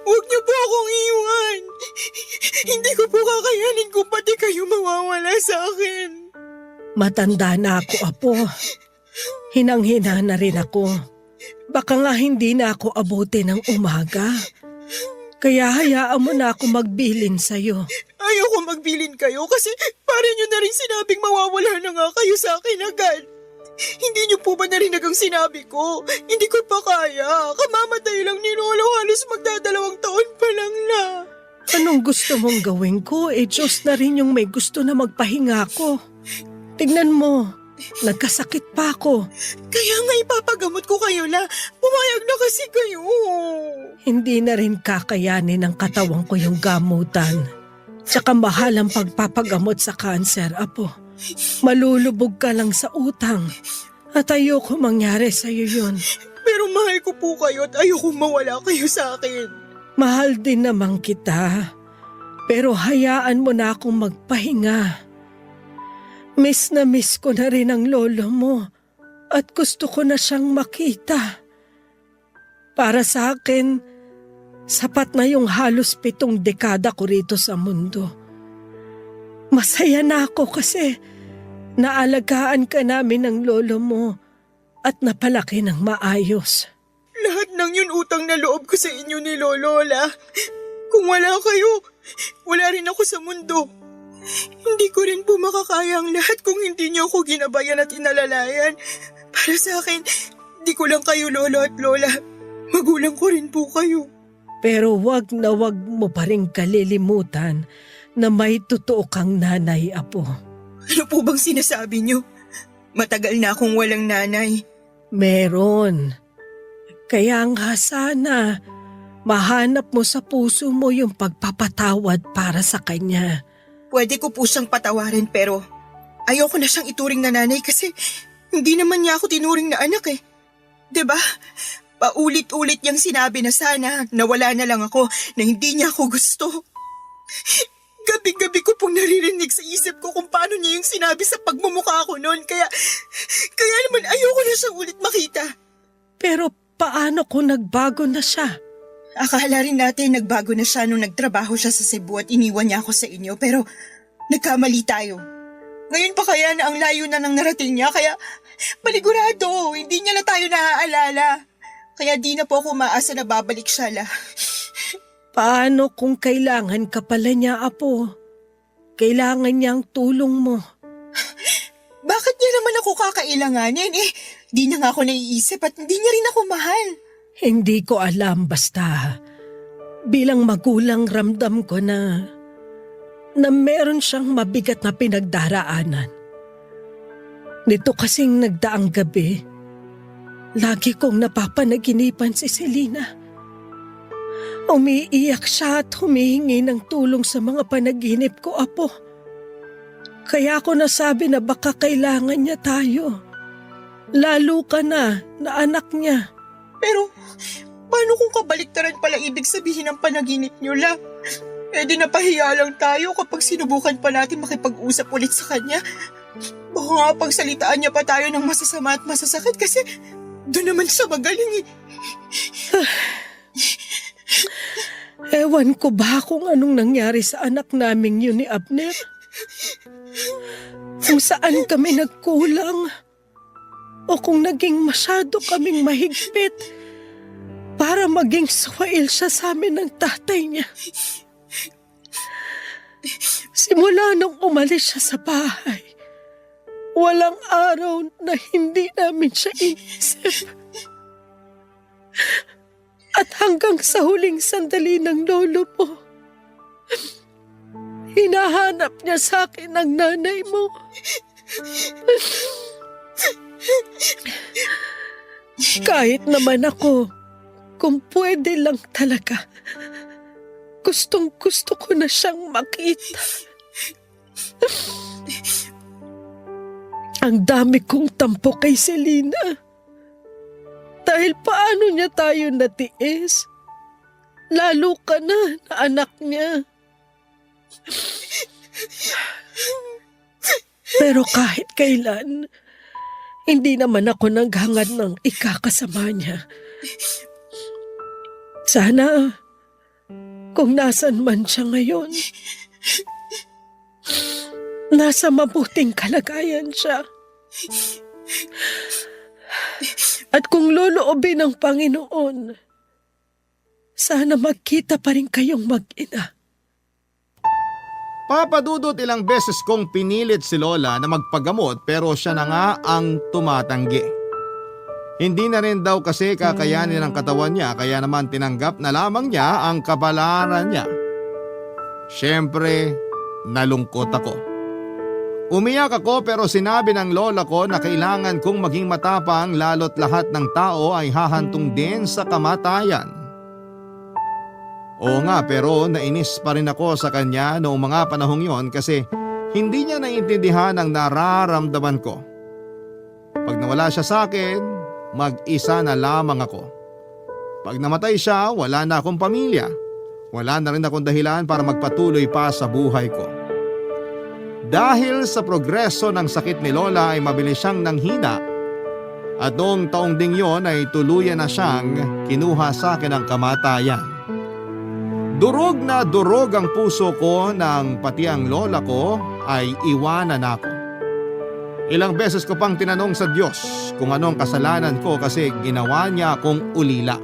Huwag niyo po akong iwan. Hindi ko po kakayanin kung pati kayo mawawala sa akin. Matanda na ako, Apo. Hinang-hina na rin ako. Baka nga hindi na ako abuti ng umaga. Kaya hayaan mo na ako magbilin sa'yo. Ayoko magbilin kayo kasi parang niyo na rin sinabing mawawala na nga kayo sa akin agad. Hindi niyo po ba narinig ang sinabi ko? Hindi ko pa kaya. Kamamatay lang ni Lolo, halos magdadalawang taon pa lang na. Anong gusto mong gawin ko? Diyos na rin yung may gusto na magpahinga ko. Tignan mo, nagkasakit pa ako. Kaya nga ipapagamot ko kayo na. Pumayag na kasi kayo. Hindi na rin kakayanin ng katawan ko yung gamutan. Tsaka mahal ang pagpapagamot sa kanser, Apo. Malulubog ka lang sa utang. At ayoko mangyari sa'yo yun. Pero mahal ko po kayo at ayoko mawala kayo sa akin. Mahal din naman kita. Pero hayaan mo na akong magpahinga. Miss na miss ko na rin ang lolo mo. At gusto ko na siyang makita. Para sa akin, sapat na yung halos 7 dekada ko rito sa mundo. Masaya na ako kasi naalagaan ka namin ng lolo mo at napalaki ng maayos. Lahat ng yun utang na loob ko sa inyo ni Lolola. Kung wala kayo, wala rin ako sa mundo. Hindi ko rin po makakaya ang lahat kung hindi niyo ako ginabayan at inalalayan. Para sa akin, di ko lang kayo lolo at lola. Magulang ko rin po kayo. Pero wag na wag mo pa rin kalilimutan na may totoo kang nanay, Apo. Ano po bang sinasabi niyo? Matagal na akong walang nanay. Meron. Kaya nga sana mahanap mo sa puso mo yung pagpapatawad para sa kanya. Pwede ko po siyang patawarin pero ayoko na siyang ituring na nanay kasi hindi naman niya ako tinuring na anak eh. 'Di ba? Paulit-ulit niyang sinabi na sana nawala na lang ako na hindi niya ako gusto. Gabi-gabi ko pong naririnig sa isip ko kung paano niya yung sinabi sa pagmumukha ko noon kaya naman ayoko na siyang ulit makita. Pero paano kung nagbago na siya? Akala rin natin nagbago na siya nung nagtrabaho siya sa Cebu at iniwan niya ako sa inyo pero nagkamali tayo. Ngayon pa kaya na ang layo na ng narating niya, kaya panigurado, hindi niya na tayo naaalala. Kaya di na po ako maasa na babalik siya la. Paano kung kailangan ka pala niya, Apo? Kailangan niya ang tulong mo. Bakit niya naman ako kakailanganin? Di na nga ako naiisip at hindi niya rin ako mahal. Hindi ko alam, basta bilang magulang ramdam ko na meron siyang mabigat na pinagdaraanan. Nito kasing nagdaang gabi, lagi kong napapanaginipan si Selena. Umiiyak siya at humihingi ng tulong sa mga panaginip ko, Apo. Kaya ako nasabi na baka kailangan niya tayo. Lalo ka na anak niya. Pero paano kung kabaliktaran pala ibig sabihin ng panaginip niyo la? Di napahiya lang tayo kapag sinubukan pa natin makipag-usap ulit sa kanya. Baka nga pagsalitaan niya pa tayo ng masasama at masasakit kasi doon naman siya magaling Ewan ko ba kung anong nangyari sa anak naming yun ni Abner? Kung saan kami nagkulang o kung naging masyado kaming mahigpit para maging swail siya sa amin ng tatay niya. Simula nung umalis siya sa bahay, walang araw na hindi namin siya inisip. At hanggang sa huling sandali ng lolo mo, hinahanap niya sa akin ang nanay mo. Kahit naman ako, kung pwede lang talaga, gustong-gusto ko na siyang makita. Ang dami kong tampo kay Selena. Dahil paano niya tayo natiis? Lalo ka na anak niya. Pero kahit kailan, hindi naman ako naghangad ng ikakasama niya. Sana, kung nasan man siya ngayon, nasa mabuting kalagayan siya. At kung loloobin ng Panginoon, sana magkita pa rin kayong mag-ina. Papa Dudut, ilang beses kong pinilit si Lola na magpagamot pero siya na nga ang tumatanggi. Hindi na rin daw kasi kakayanin ng katawan niya kaya naman tinanggap na lamang niya ang kabalaran niya. Siyempre, nalungkot ako. Umiyak ako pero sinabi ng lola ko na kailangan kong maging matapang lalo't lahat ng tao ay hahantong din sa kamatayan. Oo nga, pero nainis pa rin ako sa kanya noong mga panahong yon kasi hindi niya naiintindihan ang nararamdaman ko. Pag nawala siya sa akin, mag-isa na lamang ako. Pag namatay siya, wala na akong pamilya. Wala na rin akong dahilan para magpatuloy pa sa buhay ko. Dahil sa progreso ng sakit ni Lola ay mabilis siyang nanghina at noong taong ding yon ay tuluyan na siyang kinuha sa akin ang kamatayan. Durog na durog ang puso ko nang pati ang lola ko ay iwanan ako. Ilang beses ko pang tinanong sa Diyos kung anong kasalanan ko kasi ginawa niya akong ulila.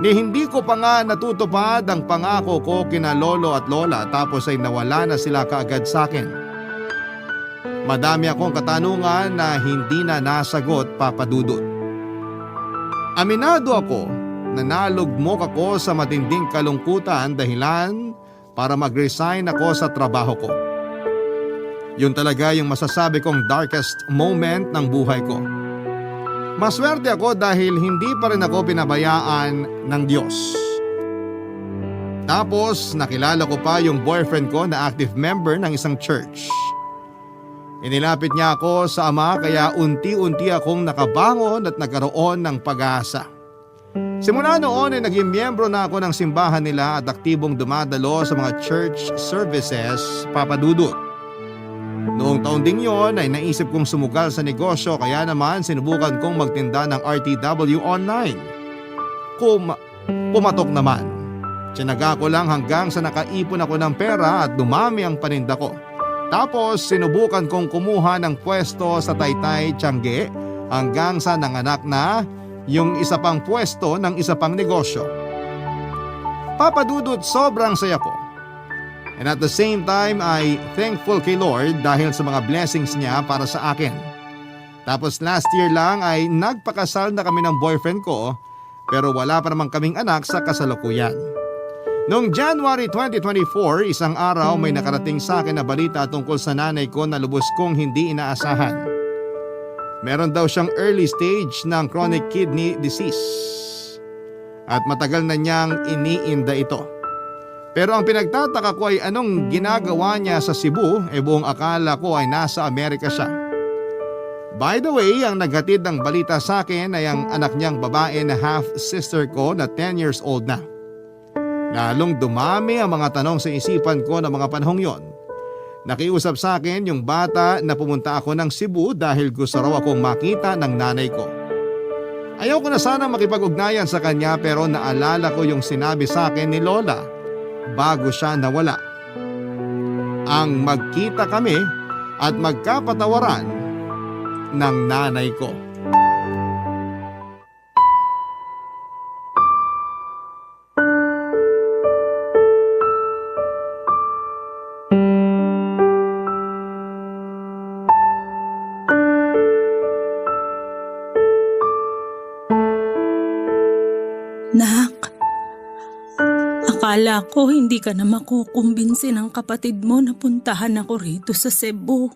Ni hindi ko pa nga natutupad ang pangako ko kina lolo at lola tapos ay nawala na sila kaagad sa akin. Madami akong katanungan na hindi na nasagot, Papa Dudut. Aminado ako na nalugmok ako sa matinding kalungkutan dahilan para mag-resign ako sa trabaho ko. Yun talaga yung masasabi kong darkest moment ng buhay ko. Maswerte ako dahil hindi pa rin ako pinabayaan ng Diyos. Tapos nakilala ko pa yung boyfriend ko na active member ng isang church. Inilapit niya ako sa Ama kaya unti-unti akong nakabangon at nagkaroon ng pag-asa. Simula noon ay naging miyembro na ako ng simbahan nila at aktibong dumadalo sa mga church services, Papa Dudut. Noong taon ding yon ay naisip kong sumugal sa negosyo kaya naman sinubukan kong magtinda ng RTW online. Pumatok naman. Tiyanaga ko lang hanggang sa nakaipon ako ng pera at dumami ang paninda ko. Tapos sinubukan kong kumuha ng pwesto sa Taytay, Tiangge hanggang sa nanganak na yung isa pang pwesto ng isa pang negosyo. Papa Dudut, sobrang saya ko. And at the same time ay thankful kay Lord dahil sa mga blessings niya para sa akin. Tapos last year lang ay nagpakasal na kami ng boyfriend ko pero wala pa naman kaming anak sa kasalukuyan. Noong January 2024, isang araw may nakarating sa akin na balita tungkol sa nanay ko na lubos kong hindi inaasahan. Meron daw siyang early stage ng chronic kidney disease at matagal na niyang iniinda ito. Pero ang pinagtataka ko ay anong ginagawa niya sa Cebu, buong akala ko ay nasa Amerika siya. By the way, ang naghatid ng balita sa akin ay ang anak niyang babae na half-sister ko na 10 years old na. Lalong dumami ang mga tanong sa isipan ko ng mga panahong yon. Nakiusap sa akin yung bata na pumunta ako ng Cebu dahil gusto raw akong makita ng nanay ko. Ayaw ko na sana makipag-ugnayan sa kanya pero naalala ko yung sinabi sa akin ni Lola bago siya nawala. Ang magkita kami at magkapatawaran ng nanay ko. Nak, akala ko hindi ka na makukumbinsi ng kapatid mo na puntahan ako rito sa Cebu.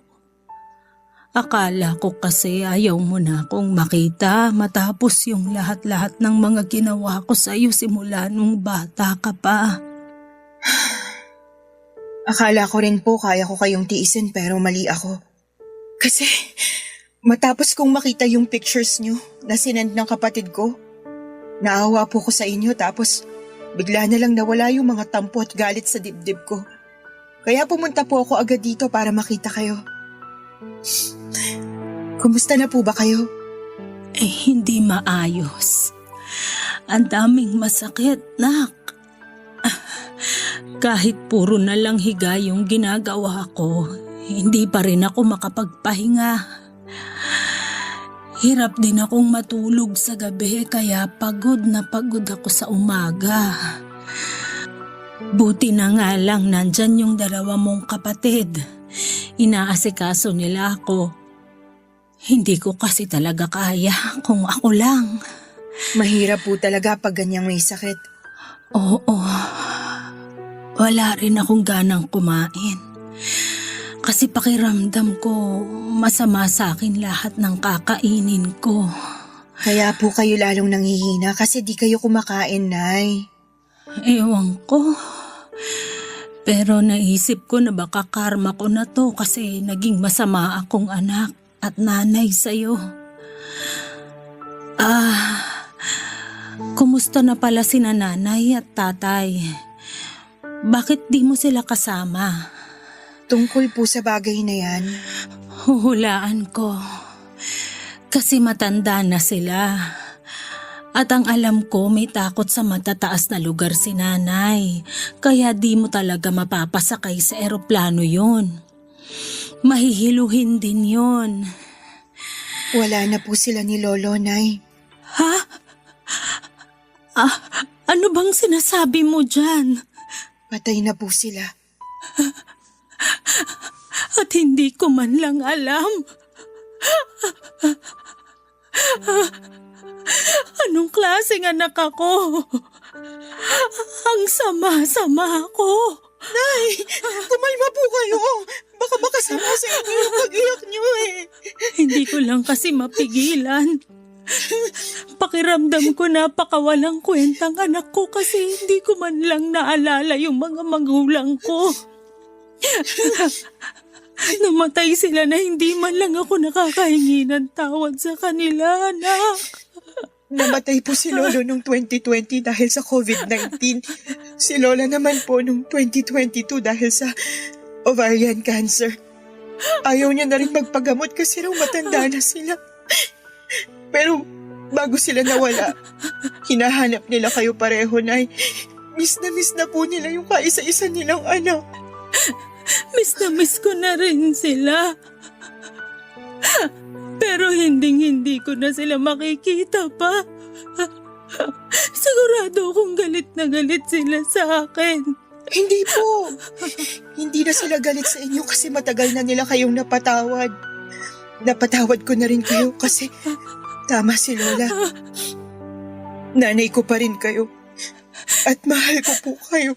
Akala ko kasi ayaw mo na akong makita matapos yung lahat-lahat ng mga ginawa ko sa iyo simula nung bata ka pa. Akala ko rin po kaya ko kayong tiisin pero mali ako. Kasi matapos kong makita yung pictures nyo na sinend ng kapatid ko, naawa po ko sa inyo tapos bigla na lang nawala yung mga tampo at galit sa dibdib ko. Kaya pumunta po ako agad dito para makita kayo. Kumusta na po ba kayo? Hindi maayos. Ang daming masakit, nak. Kahit puro na lang higa yung ginagawa ko, hindi pa rin ako makapagpahinga. Hirap din akong matulog sa gabi kaya pagod na pagod ako sa umaga. Buti na nga lang nandyan yung dalawa mong kapatid. Inaasikaso nila ako. Hindi ko kasi talaga kaya kung ako lang. Mahirap po talaga pag ganyang may sakit. Oo. Wala rin akong ganang kumain. Kasi pakiramdam ko masama sa akin lahat ng kakainin ko. Kaya po kayo lalong nanghihina kasi di kayo kumakain, Nay. Ewan ko. Pero naisip ko na baka karma ko na to kasi naging masama akong anak at nanay sa'yo. Kumusta na pala sina nanay at tatay? Bakit di mo sila kasama? Tungkol po sa bagay na yan. Huhulaan ko. Kasi matanda na sila. At ang alam ko may takot sa matataas na lugar si nanay. Kaya di mo talaga mapapasakay sa eroplano yon. Mahihiluhin din yon. Wala na po sila ni Lolo, Nay. Ha? Ano bang sinasabi mo dyan? Patay na po sila. At hindi ko man lang alam. Anong klaseng anak ako? Ang sama-sama ko. Nay, kumalma po kayo. Baka makasama sa inyo yung pag-iyak niyo eh. Hindi ko lang kasi mapigilan. Pakiramdam ko napakawalang kwentang anak ko kasi hindi ko man lang naalala yung mga magulang ko. Namatay sila na hindi man lang ako nakakahingi ng tawad sa kanila, anak. Namatay po si Lolo noong 2020 dahil sa COVID-19. Si Lola naman po noong 2022 dahil sa ovarian cancer. Ayaw niya na rin magpagamot kasi raw matanda na sila. Pero bago sila nawala, hinahanap nila kayo pareho, Nay. Miss na po nila yung kaisa-isa nilang anak. Miss ko na rin sila. Pero hindi ko na sila makikita pa. Sigurado akong galit na galit sila sa akin. Hindi po. Hindi na sila galit sa inyo kasi matagal na nila kayong napatawad. Napatawad ko na rin kayo kasi tama si Lola. Nanay ko pa rin kayo. At mahal ko po kayo.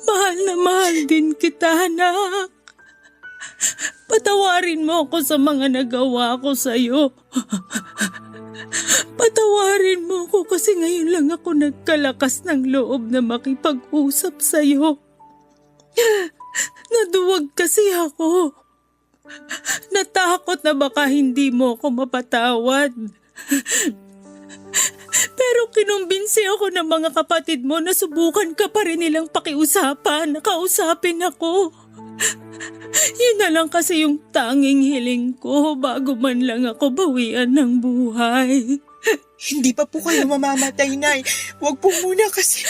Mahal na mahal din kita, anak. Patawarin mo ako sa mga nagawa ko sa'yo. Patawarin mo ako kasi ngayon lang ako nagkalakas ng loob na makipag-usap sa'yo. Naduwag kasi ako. Natakot na baka hindi mo ako mapatawad. Pero kinumbinsi ako ng mga kapatid mo na subukan ka pa rin nilang pakiusapan, nakausapin ako. Yun na lang kasi yung tanging hiling ko bago man lang ako bawian ng buhay. Hindi pa po kayo mamamatay, Nay. Huwag po muna kasi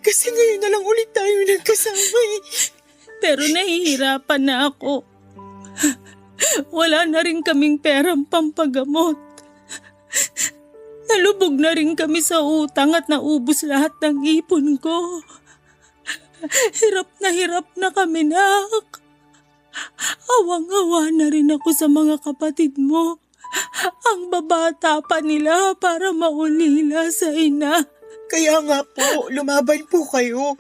ngayon na lang ulit tayo nagkasama eh. Pero nahihirapan na ako. Wala na rin kaming perang pampagamot. Nalubog na rin kami sa utang at naubos lahat ng ipon ko. Hirap na kami, nak. Awang-awa na rin ako sa mga kapatid mo. Ang babata pa nila para maulila sa ina. Kaya nga po, lumaban po kayo.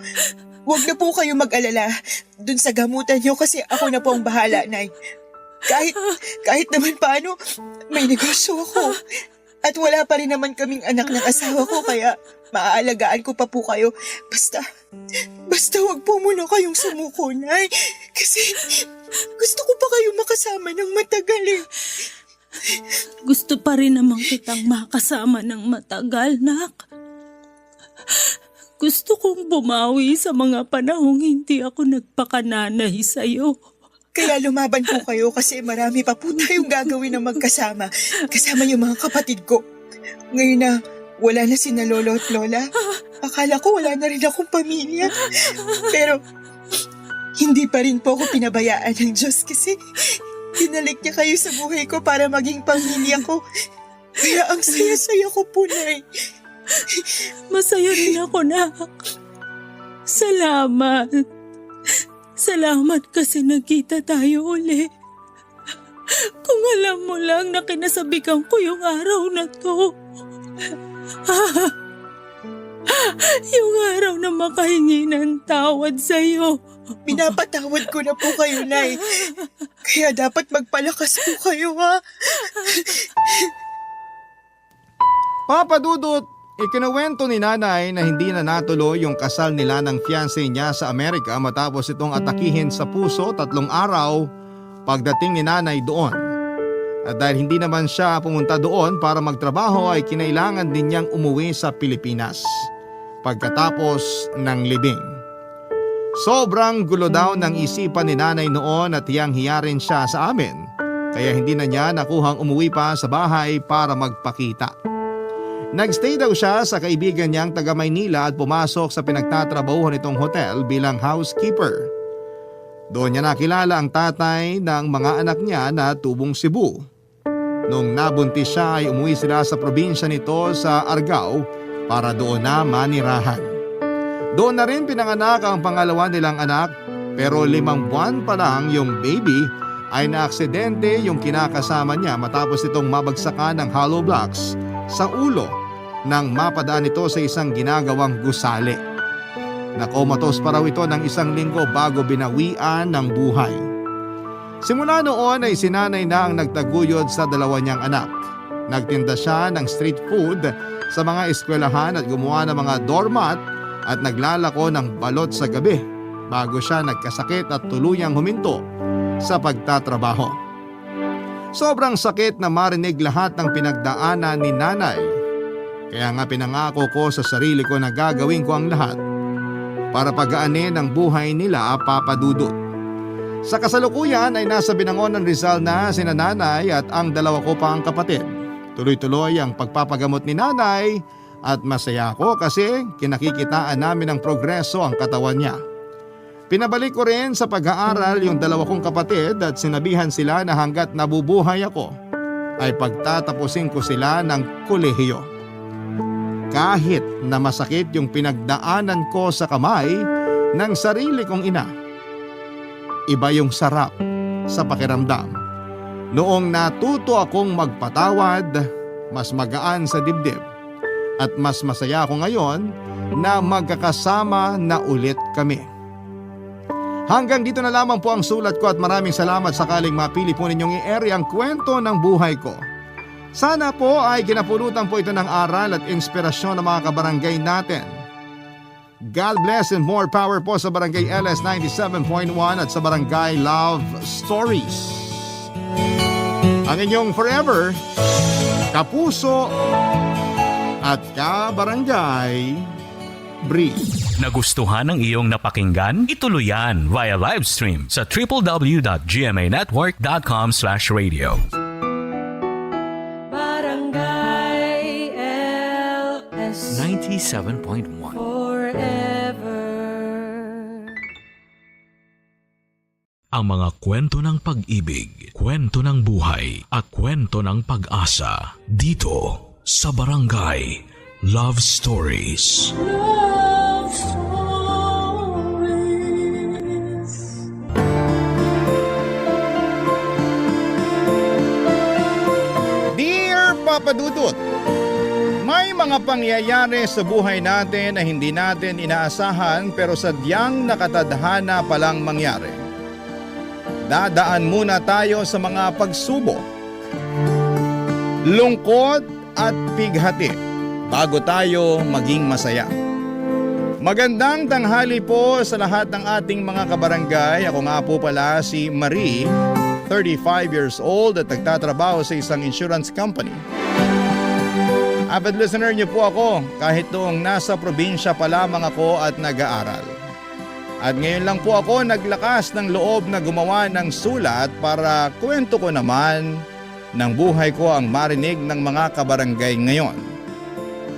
Huwag na po kayo mag-alala dun sa gamutan niyo kasi ako na po ang bahala, Nay. Kahit naman paano, may negosyo ako. At wala pa rin naman kaming anak ng asawa ko kaya maaalagaan ko pa po kayo. Basta wag po muna kayong sumuko, Nay. Kasi gusto ko pa kayo makasama ng matagal eh. Gusto pa rin naman kitang makasama ng matagal, nak. Gusto kong bumawi sa mga panahong hindi ako nagpakananay sa'yo. Kaya lumaban po kayo kasi marami pa po tayong gagawin na magkasama. Kasama yung mga kapatid ko. Ngayon na wala na sina Lolo at Lola, akala ko wala na rin akong pamilya. Pero hindi pa rin po ako pinabayaan ng Diyos kasi tinalik niya kayo sa buhay ko para maging pamilya ko. Kaya ang saya-saya ko po, Nay. Masaya rin ako, nak. Salamat kasi nagkita tayo uli. Kung alam mo lang na kinasabikan ko yung araw na to. Yung araw na makahingi ng tawad sa'yo. Pinapatawad ko na po kayo, Nay. Kaya dapat magpalakas po kayo, ha? Papa Dudut, ikinuwento ni nanay na hindi na natuloy yung kasal nila ng fiancé niya sa Amerika matapos itong atakihin sa puso 3 araw pagdating ni nanay doon. At dahil hindi naman siya pumunta doon para magtrabaho ay kinailangan din niyang umuwi sa Pilipinas pagkatapos ng libing. Sobrang gulo daw ng isipan ni nanay noon at hiyang-hiya rin siya sa amin kaya hindi na niya nakuhang umuwi pa sa bahay para magpakita. Nagstay daw siya sa kaibigan niyang taga Maynila at pumasok sa pinagtatrabahuhan nitong hotel bilang housekeeper. Doon niya nakilala ang tatay ng mga anak niya na tubong Cebu. Nung nabuntis siya ay umuwi sila sa probinsya nito sa Argao para doon na manirahan. Doon na rin pinanganak ang pangalawa nilang anak pero 5 buwan pa lang yung baby ay naaksidente yung kinakasama niya matapos itong mabagsakan ng hollow blocks sa ulo nang mapadaan ito sa isang ginagawang gusali. Nakomatos pa raw ito ng 1 linggo bago binawian ng buhay. Simula noon ay sinanay na ang nagtaguyod sa 2 niyang anak. Nagtinda siya ng street food sa mga eskwelahan at gumawa ng mga doormat at naglalako ng balot sa gabi bago siya nagkasakit at tuluyang huminto sa pagtatrabaho. Sobrang sakit na marinig lahat ng pinagdaanan ni nanay. Kaya nga pinangako ko sa sarili ko na gagawin ko ang lahat para pagaanin ang buhay nila, Papa Dudut. Sa kasalukuyan ay nasa Binangonan Rizal na sina nanay at ang 2 ko pang kapatid. Tuloy-tuloy ang pagpapagamot ni nanay at masaya ako kasi kinakikitaan namin ng progreso ang katawan niya. Pinabalik ko rin sa pag-aaral yung dalawa kong kapatid at sinabihan sila na hanggat nabubuhay ako ay pagtatapusin ko sila ng kolehiyo. Kahit na masakit yung pinagdaanan ko sa kamay ng sarili kong ina, iba yung sarap sa pakiramdam. Noong natuto akong magpatawad, mas magaan sa dibdib at mas masaya ako ngayon na magkakasama na ulit kami. Hanggang dito na lamang po ang sulat ko at maraming salamat sakaling mapili po ninyong i-ere ang kwento ng buhay ko. Sana po ay kinapulutan po ito ng aral at inspirasyon ng mga kabarangay natin. God bless and more power po sa Barangay LS 97.1 at sa Barangay Love Stories. Ang inyong forever, kapuso at kabarangay, Bree. Nagustuhan ng iyong napakinggan? Ituloy yan via live stream sa www.gmanetwork.com/radio. Barangay LS 97.1 forever. Ang mga kwento ng pag-ibig, kwento ng buhay at kwento ng pag-asa dito sa Barangay Love Stories. Love stories. Dear Papa Dudut, may mga pangyayari sa buhay natin na hindi natin inaasahan pero sadyang nakatadhana palang mangyari. Dadaan muna tayo sa mga pagsubok, lungkot at pighati bago tayo maging masaya. Magandang tanghali po sa lahat ng ating mga kabarangay. Ako nga po pala si Marie, 35 years old at nagtatrabaho sa isang insurance company. Avid listener niyo po ako kahit noong nasa probinsya pa lamang ako at nag-aaral. At ngayon lang po ako naglakas ng loob na gumawa ng sulat para kwento ko naman ng buhay ko ang marinig ng mga kabarangay ngayon.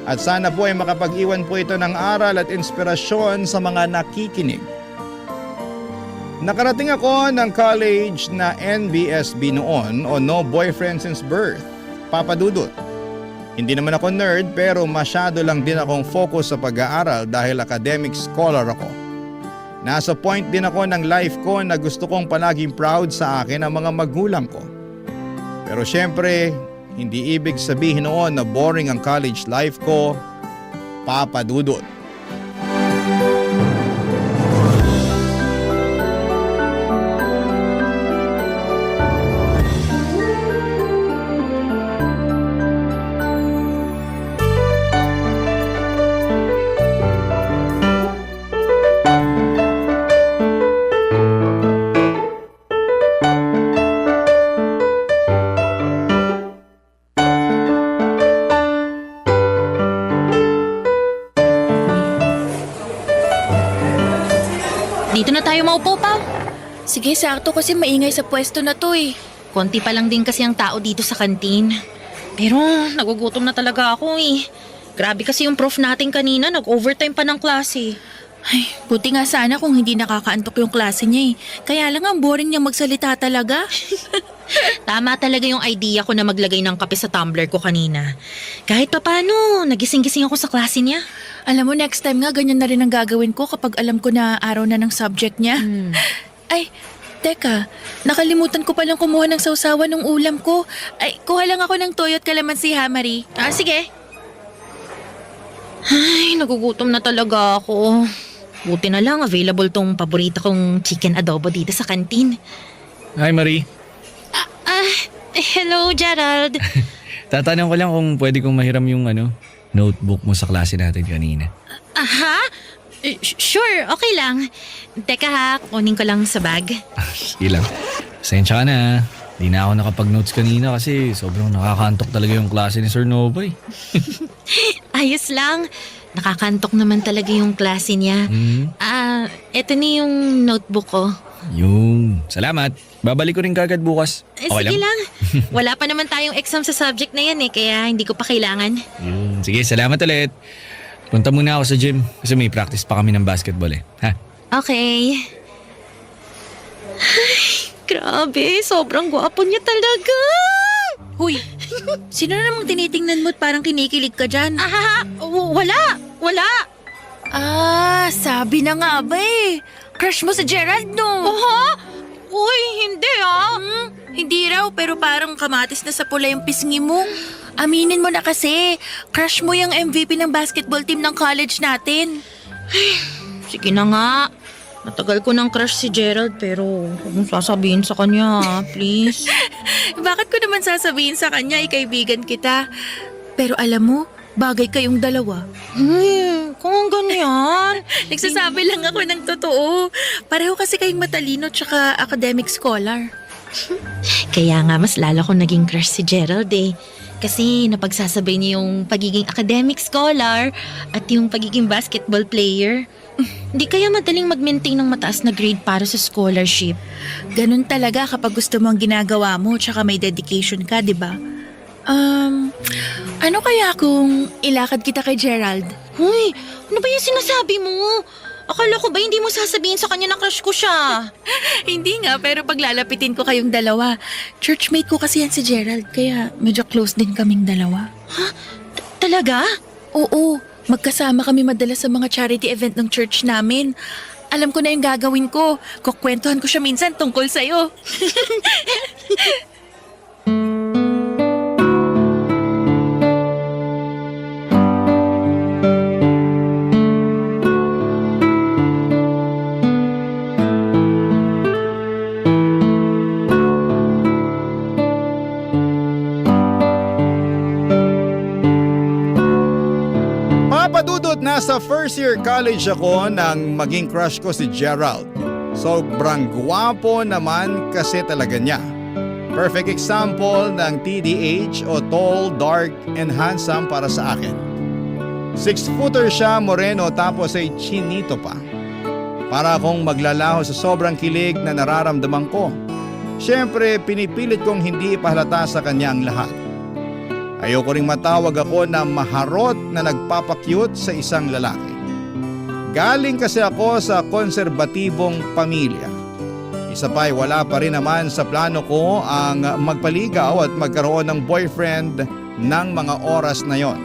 At sana po ay makapag-iwan po ito ng aral at inspirasyon sa mga nakikinig. Nakarating ako ng college na NBSB noon o No Boyfriend Since Birth, Papa Dudut. Hindi naman ako nerd pero masyado lang din akong focus sa pag-aaral dahil academic scholar ako. Nasa point din ako ng life ko na gusto kong palaging proud sa akin ang mga magulang ko. Pero syempre, hindi ibig sabihin noon na boring ang college life ko, Papa Dudut. Dito na tayo maupo, pa. Sige, sakto kasi maingay sa pwesto na to eh. Konti pa lang din kasi ang tao dito sa kantin. Pero nagugutom na talaga ako eh. Grabe kasi yung prof natin kanina, nag-overtime pa ng klase. Ay, buti nga sana kung hindi nakakaantok yung klase niya eh. Kaya lang ang boring niya magsalita talaga. Tama talaga yung idea ko na maglagay ng kape sa tumbler ko kanina. Kahit pa paano, nagising-gising ako sa klase niya. Alam mo, next time nga ganyan na rin ang gagawin ko kapag alam ko na araw na ng subject niya. Ay, teka, nakalimutan ko palang kumuha ng sausawan ng ulam ko. Ay, kuha lang ako ng toyo at kalamansi ha, Marie. Ah, sige. Ay, nagugutom na talaga ako. Buti na lang available tong paborito kong chicken adobo dito sa kantin. Hi, Marie. Hello, Gerald. Tatanong ko lang kung pwede kong mahiram yung notebook mo sa klase natin kanina. Aha? Sure, okay lang. Teka ha, kunin ko lang sa bag. Ilang. Pasensya ka na. Di na ako nakapag-notes kanina kasi sobrang nakakantok talaga yung klase ni Sir Nova eh. Ayos lang. Nakakantok naman talaga yung klase niya. Eto na yung notebook ko. Yung, salamat. Babalik ko rin kagad bukas. Sige lang. Wala pa naman tayong exam sa subject na yan eh, kaya hindi ko pa kailangan. Yun. Sige, salamat ulit. Punta muna ako sa gym kasi may practice pa kami ng basketball eh. Ha? Okay. Grabe, sobrang gwapo niya talaga. Huy, sino na namang tinitingnan mo at parang kinikilig ka dyan? Wala. Sabi na nga ba eh. Crush mo si Gerald, no? Uy, hindi Hindi raw, pero parang kamatis na sa pula yung pisngi mo. Aminin mo na kasi, crush mo yung MVP ng basketball team ng college natin. Sige na nga. Matagal ko ng crush si Gerald pero huwag mong sasabihin sa kanya, please. Bakit ko naman sasabihin sa kanya, kaibigan kita? Pero alam mo, bagay kayong dalawa. Kung ganyan. Nagsasabi lang ako ng totoo. Pareho kasi kayong matalino tsaka academic scholar. Kaya nga mas lalo ko naging crush si Gerald eh. Kasi napagsasabay niya yung pagiging academic scholar at yung pagiging basketball player. Hindi kaya madaling mag-maintain ng mataas na grade para sa scholarship. Ganun talaga kapag gusto mo ang ginagawa mo tsaka may dedication ka, di ba? Ano kaya kung ilakad kita kay Gerald? Hoy, ano ba yung sinasabi mo? Akala ko ba hindi mo sasabihin sa kanya na crush ko siya? Hindi nga, pero paglalapitin ko kayong dalawa. Churchmate ko kasi yan si Gerald, kaya medyo close din kaming dalawa. Talaga? Oo, magkasama kami madalas sa mga charity event ng church namin. Alam ko na yung gagawin ko. Kukwentuhan ko siya minsan tungkol sa'yo. Papadudot, nasa first year college ako nang maging crush ko si Gerald. Sobrang gwapo naman kasi talaga niya. Perfect example ng TDH o tall, dark, and handsome para sa akin. 6-footer siya, moreno, tapos ay chinito pa. Para akong maglalaho sa sobrang kilig na nararamdaman ko. Siyempre, pinipilit kong hindi ipahalata sa kanya ang lahat. Ayoko ring matawag ako na maharot na nagpapakyut sa isang lalaki. Galing kasi ako sa konserbatibong pamilya. Isa pa ay wala pa rin naman sa plano ko ang magpaligaw at magkaroon ng boyfriend ng mga oras na yon.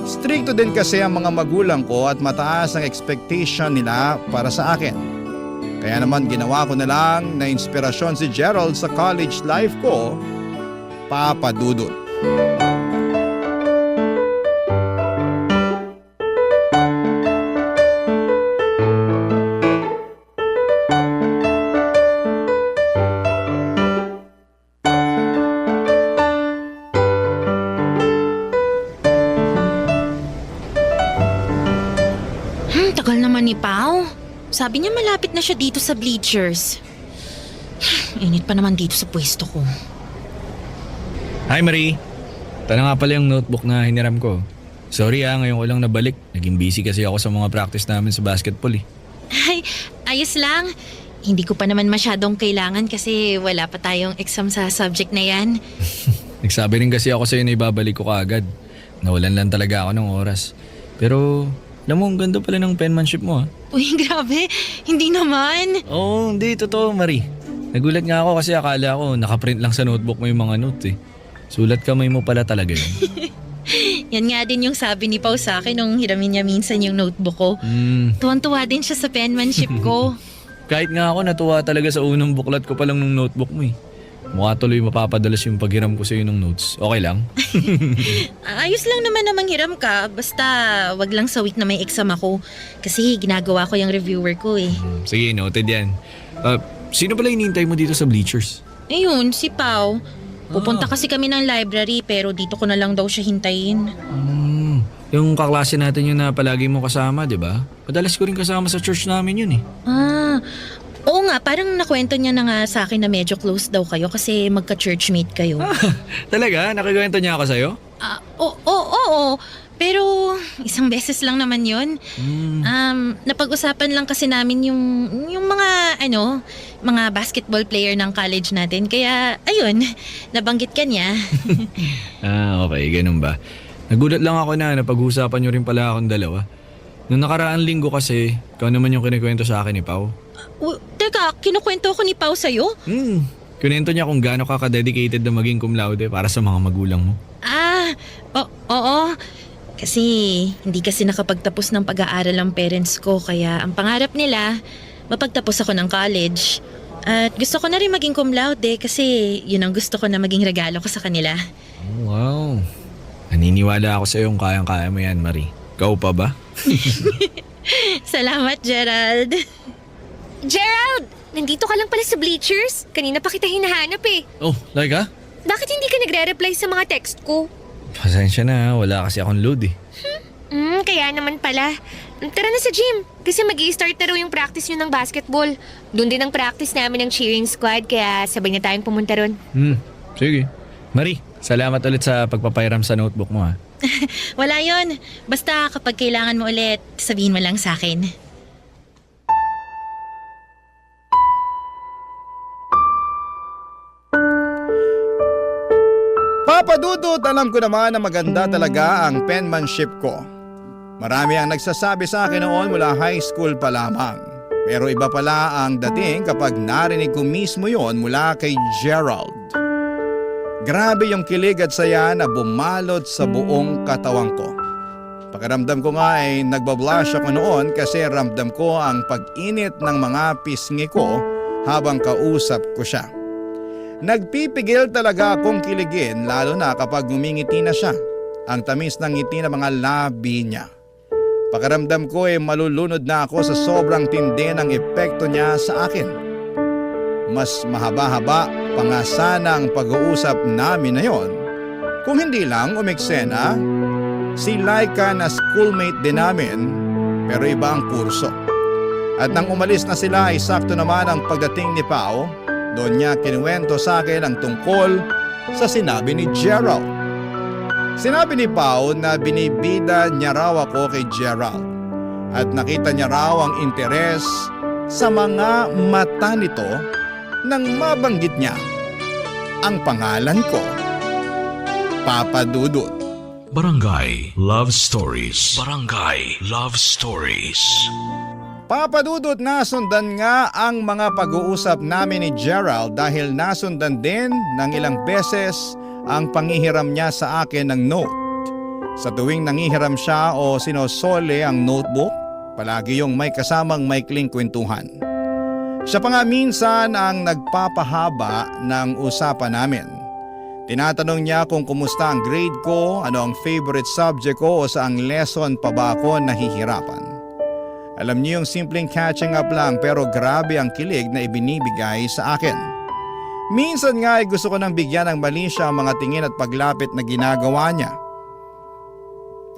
Stricto din kasi ang mga magulang ko at mataas ang expectation nila para sa akin. Kaya naman ginawa ko na lang na inspirasyon si Gerald sa college life ko, Papa Dudut. Tagal naman ni Pao. Sabi niya malapit na siya dito sa bleachers. Init pa naman dito sa pwesto ko. Hi Marie! Ito na nga pala yung notebook na hiniram ko. Sorry ngayon ko lang nabalik. Naging busy kasi ako sa mga practice namin sa basketball eh. Ay, ayos lang. Hindi ko pa naman masyadong kailangan kasi wala pa tayong exam sa subject na yan. Nagsabi rin kasi ako sa'yo na ibabalik ko kaagad. Nawalan lang talaga ako ng oras. Pero alam mo, ang ganda pala ng penmanship mo Uy, grabe. Hindi naman. Oo, hindi. Totoo Marie. Nagulat nga ako kasi akala ko nakaprint lang sa notebook mo yung mga notes eh. Sulat kamay mo pala talaga yun. Yan nga din yung sabi ni Pao sa akin nung hiramin niya minsan yung notebook ko. Tuwan-tuwa din siya sa penmanship ko. Kahit nga ako natuwa talaga sa unang buklat ko pa lang nung notebook mo eh. Mukha tuloy mapapadalas yung paghiram ko sa'yo ng notes. Okay lang? Ayos lang naman na manghiram ka. Basta wag lang sa week na may exam ako. Kasi ginagawa ko yung reviewer ko eh. Sige, noted yan. Sino pala hinihintay mo dito sa bleachers? Ayun, si Pao. Pupunta kasi kami ng library pero dito ko na lang daw siya hintayin. Yung kaklase natin yun na palagi mo kasama, di ba? Madalas ko rin kasama sa church namin yun eh. Oo nga, parang nakwento niya na nga sa akin na medyo close daw kayo kasi magka-churchmate kayo. Talaga? Nakagawento niya ako sa'yo? Oo. Pero isang beses lang naman yun. Napag-usapan lang kasi namin yung mga basketball player ng college natin. Kaya ayun, nabanggit ka niya. Okay, ganun ba? Nagulat lang ako na napag-usapan niyo rin pala akong dalawa. Noong nakaraang linggo kasi, ikaw naman yung kinikwento sa akin ni Pao. Teka, kinukwento ko ni Pao sa'yo? Kunento niya kung gaano ka ka-dedicated na maging cum laude para sa mga magulang mo. Oo. Kasi hindi kasi nakapagtapos ng pag-aaral ang parents ko, kaya ang pangarap nila, mapagtapos ako ng college. At gusto ko na rin maging cum laude kasi yun ang gusto ko na maging regalo ko sa kanila. Oh, wow. Naniniwala ako sa iyong kayang-kaya mo yan, Marie. Ikaw pa ba? Salamat, Gerald. Gerald! Nandito ka lang pala sa bleachers. Kanina pa kita hinahanap eh. Oh, Laika? Bakit hindi ka nagre-reply sa mga text ko? Pasensya na, wala kasi akong load eh. Kaya naman pala. Tara na sa gym. Kasi mag-i-start na raw yung practice nyo ng basketball. Doon din ang practice namin ng cheering squad, kaya sabay na tayong pumunta ron. Sige. Marie, salamat ulit sa pagpapairam sa notebook mo ha. Wala yon. Basta kapag kailangan mo ulit, sabihin mo lang sa akin. Papa Dudut, alam ko naman na maganda talaga ang penmanship ko. Marami ang nagsasabi sa akin noon mula high school pa lamang. Pero iba pala ang dating kapag narinig ko mismo yon mula kay Gerald. Grabe yung kilig at saya na bumalot sa buong katawan ko. Pakiramdam ko nga ay nagbablush ako noon kasi ramdam ko ang pag-init ng mga pisngi ko habang kausap ko siya. Nagpipigil talaga akong kiligin lalo na kapag ngumingiti na siya. Ang tamis ng ngiti ng mga labi niya. Pakiramdam ko ay malulunod na ako sa sobrang tindi ng epekto niya sa akin. Mas mahaba-haba pa nga sana ang pag-uusap namin na yon. Kung hindi lang umeksena, si Laika na schoolmate din namin pero iba ang kurso. At nang umalis na sila ay sakto naman ang pagdating ni Pao. Doon niya kinuwento sa akin ang tungkol sa sinabi ni Gerald. Sinabi ni Pao na binibida niya raw ako kay Gerald at nakita niya raw ang interes sa mga mata nito nang mabanggit niya ang pangalan ko, Papa Dudut. Barangay Love Stories. Barangay Love Stories. Papa Dudut, nasundan nga ang mga pag-uusap namin ni Gerald dahil nasundan din ng ilang beses ang panghihiram niya sa akin ng note. Sa tuwing nanghihiram siya o sinosole ang notebook, palagi yung may kasamang maikling kwentuhan. Siya pa nga minsan ang nagpapahaba ng usapan namin. Tinatanong niya kung kumusta ang grade ko, ano ang favorite subject ko o saang lesson pa ba ako nahihirapan. Alam niyo yung simpleng catching up lang pero grabe ang kilig na ibinibigay sa akin. Minsan nga ay gusto ko nang bigyan ng mali siya ang mga tingin at paglapit na ginagawa niya.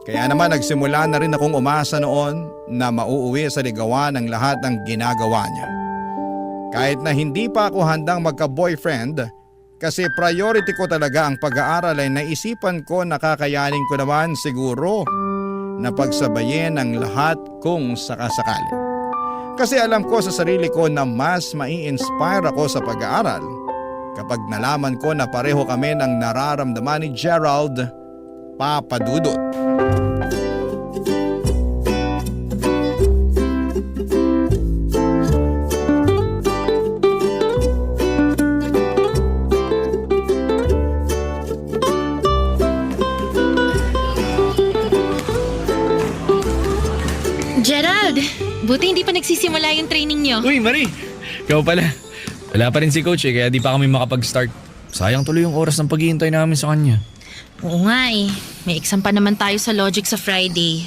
Kaya naman nagsimula na rin akong umasa noon na mauuwi sa ligawan ng lahat ng ginagawa niya. Kahit na hindi pa ako handang magka-boyfriend kasi priority ko talaga ang pag-aaral ay naisipan ko na kakayanin ko naman siguro na pagsabayin ang lahat kung sakasakali. Kasi alam ko sa sarili ko na mas mai-inspire ako sa pag-aaral kapag nalaman ko na pareho kami ng nararamdaman ni Gerald, Papa Dudut. Gerald, buti hindi pa nagsisimula yung training nyo. Uy, Marie! Ikaw pala. Wala pa rin si coach kaya di pa kami makapag-start. Sayang tuloy yung oras ng paghihintay namin sa kanya. Oo nga eh. May exam pa naman tayo sa logic sa Friday.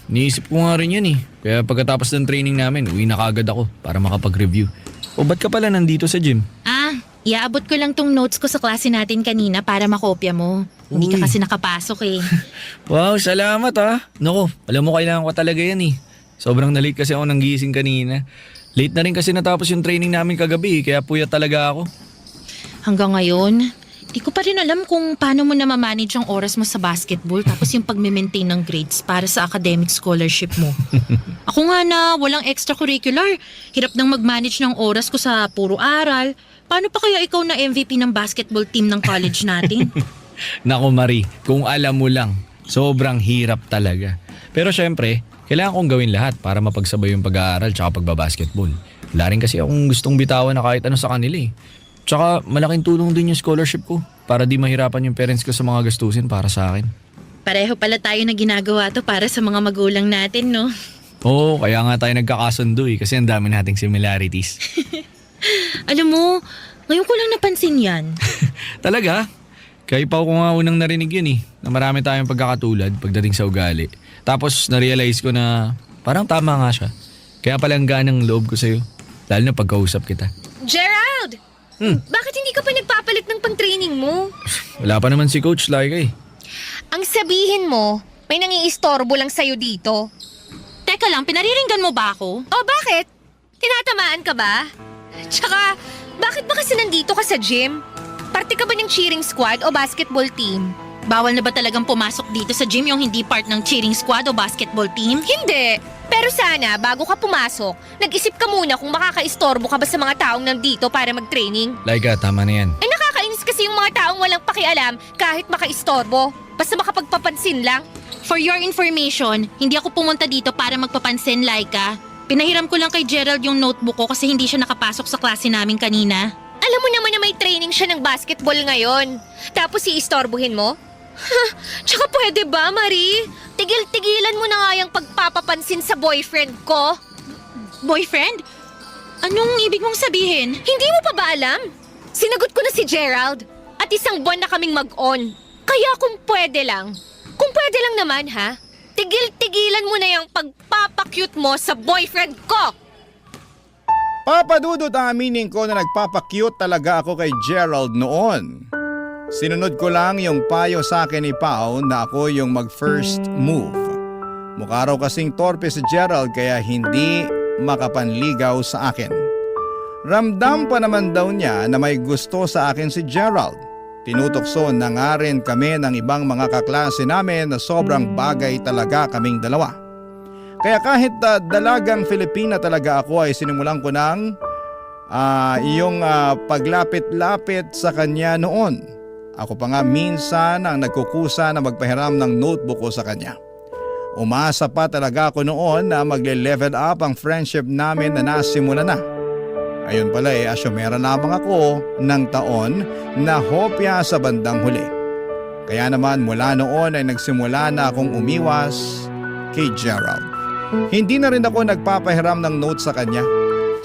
Niisip ko nga rin yan eh. Kaya pagkatapos ng training namin, uwi na kaagad ako para makapag-review. O ba't ka pala nandito sa gym? Iaabot ko lang tong notes ko sa klase natin kanina para makopya mo. Hindi ka kasi nakapasok eh. Wow, salamat ah. Naku, alam mo kailangan ko talaga yan eh. Sobrang na-late kasi ako nang gising kanina. Late na rin kasi natapos yung training namin kagabi kaya puyat talaga ako. Hanggang ngayon, di ko pa rin alam kung paano mo na ma-manage ang oras mo sa basketball tapos yung pag-maintain ng grades para sa academic scholarship mo. Ako nga na walang extracurricular. Hirap nang mag-manage ng oras ko sa puro aral. Paano pa kaya ikaw na MVP ng basketball team ng college natin? Naku Marie, kung alam mo lang, sobrang hirap talaga. Pero syempre, kailangan kong gawin lahat para mapagsabay yung pag-aaral tsaka pagbabasketball. Wala rin kasi akong gustong bitawan na kahit ano sa kanila eh. Tsaka malaking tulong din yung scholarship ko para di mahirapan yung parents ko sa mga gastusin para sa akin. Pareho pala tayo na ginagawa to para sa mga magulang natin, no? Oo, kaya nga tayo nagkakasundo eh kasi ang dami nating similarities. Alam mo, ngayon ko lang napansin yan. Talaga? Kaya pa ako nga unang narinig yun eh, na marami tayong pagkakatulad pagdating sa ugali. Tapos na-realize ko na parang tama nga siya. Kaya palang ganang loob ko sa'yo, lalo na pagkausap kita. Gerald! Bakit hindi ka pa nagpapalit ng pang-training mo? Wala pa naman si Coach Laika eh. Ang sabihin mo, may nangiistorbo lang sa'yo dito. Teka lang, pinariringgan mo ba ako? O bakit? Tinatamaan ka ba? Tsaka, bakit ba kasi nandito ka sa gym? Parte ka ba ng cheering squad o basketball team? Bawal na ba talagang pumasok dito sa gym yung hindi part ng cheering squad o basketball team? Hindi. Pero sana, bago ka pumasok, nag-isip ka muna kung makakaistorbo ka ba sa mga taong nandito para mag-training. Laika, tama na yan. Eh nakakainis kasi yung mga taong walang pakialam kahit makaistorbo. Basta makapagpapansin lang. For your information, hindi ako pumunta dito para magpapansin, Laika. Pinahiram ko lang kay Gerald yung notebook ko kasi hindi siya nakapasok sa klase namin kanina. Alam mo naman na may training siya ng basketball ngayon. Tapos iistorbohin mo? Tsaka pwede ba, Marie? Tigil-tigilan mo na nga yung pagpapapansin sa boyfriend ko. Boyfriend? Anong ibig mong sabihin? Hindi mo pa ba alam? Sinagot ko na si Gerald at 1 buwan na kaming mag-on. Kaya kung pwede lang naman ha, tigil-tigilan mo na yung pagpapakyut mo sa boyfriend ko. Papadudot ang aminin ko na nagpapakyut talaga ako kay Gerald noon. Sinunod ko lang yung payo sa akin ni Pao na ako yung mag-first move. Mukha raw kasing torpe si Gerald kaya hindi makapanligaw sa akin. Ramdam pa naman daw niya na may gusto sa akin si Gerald. Tinutokso na nga rin kami ng ibang mga kaklase namin na sobrang bagay talaga kaming dalawa. Kaya kahit dalagang Filipina talaga ako ay sinimulan ko ng yung paglapit-lapit sa kanya noon. Ako pa nga minsan ang nagkukusa na magpahiram ng notebook ko sa kanya. Umasa pa talaga ako noon na magle-level up ang friendship namin na nasimula na. Ayun pala asyomera lamang ako ng taon na hopya sa bandang huli. Kaya naman mula noon ay nagsimula na akong umiwas kay Gerald. Hindi na rin ako nagpapahiram ng notes sa kanya.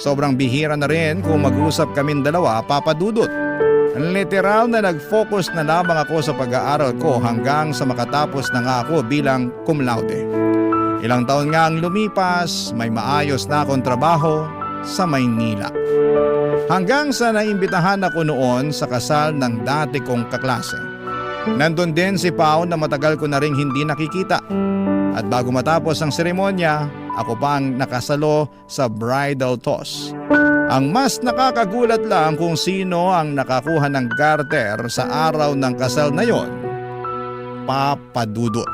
Sobrang bihira na rin kung mag-usap kaming dalawa, papadudot. Literal na nag-focus na lamang ako sa pag-aaral ko hanggang sa makatapos na nga ako bilang cum laude. Ilang taon nga ang lumipas, may maayos na akong trabaho sa Maynila. Hanggang sa naimbitahan ako noon sa kasal ng dati kong kaklase. Nandun din si Pao na matagal ko na ring hindi nakikita. At bago matapos ang seremonya, ako pa ang nakasalo sa bridal toss. Ang mas nakakagulat lang kung sino ang nakakuha ng garter sa araw ng kasal na yon. Papadudot.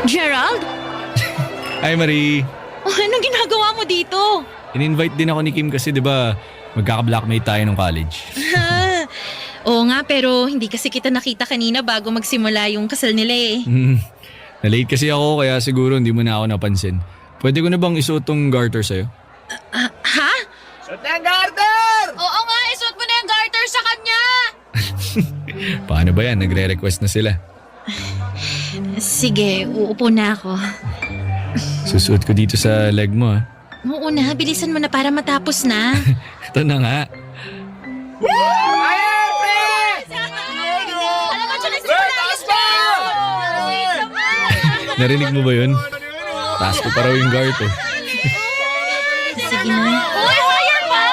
Gerald? Hi Marie! Oh, anong ginagawa mo dito? In-invite din ako ni Kim kasi 'di ba magkaka-blackmate tayo nung college. Oo nga, pero hindi kasi kita nakita kanina bago magsimula yung kasal nila eh. Na-late kasi ako kaya siguro hindi mo na ako napansin. Pwede ko na bang isuot tong garter sa'yo? Ha? Suot na ang garter! Oo nga, isuot mo na yung garter sa kanya! Paano ba yan? Nagre-request na sila. Sige, uupo na ako. Susuot ko dito sa leg mo ha. Oo na, bilisan mo na para matapos na. Ito na nga. Narinig mo ba yun? Taas ko pa raw yung garter. Sige na. Uy, higher pa!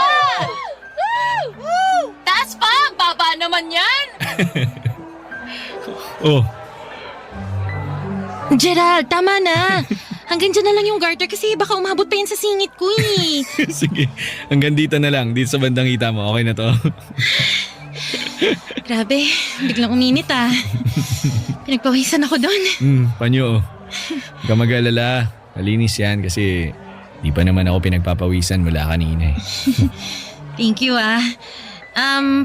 Taas pa! Baba naman yan! Oh, Gerald, tama na. Hanggang dyan na lang yung garter kasi baka umabot pa yan sa singit ko eh. sige. Hanggang dito na lang. Dito sa bandang hita mo. Okay na to. Grabe, biglang uminit ah. Pinagpawisan ako doon. Panyo. Huwag ka mag-alala. Malinis yan kasi di pa naman ako pinagpapawisan mula kanina eh. Thank you ah.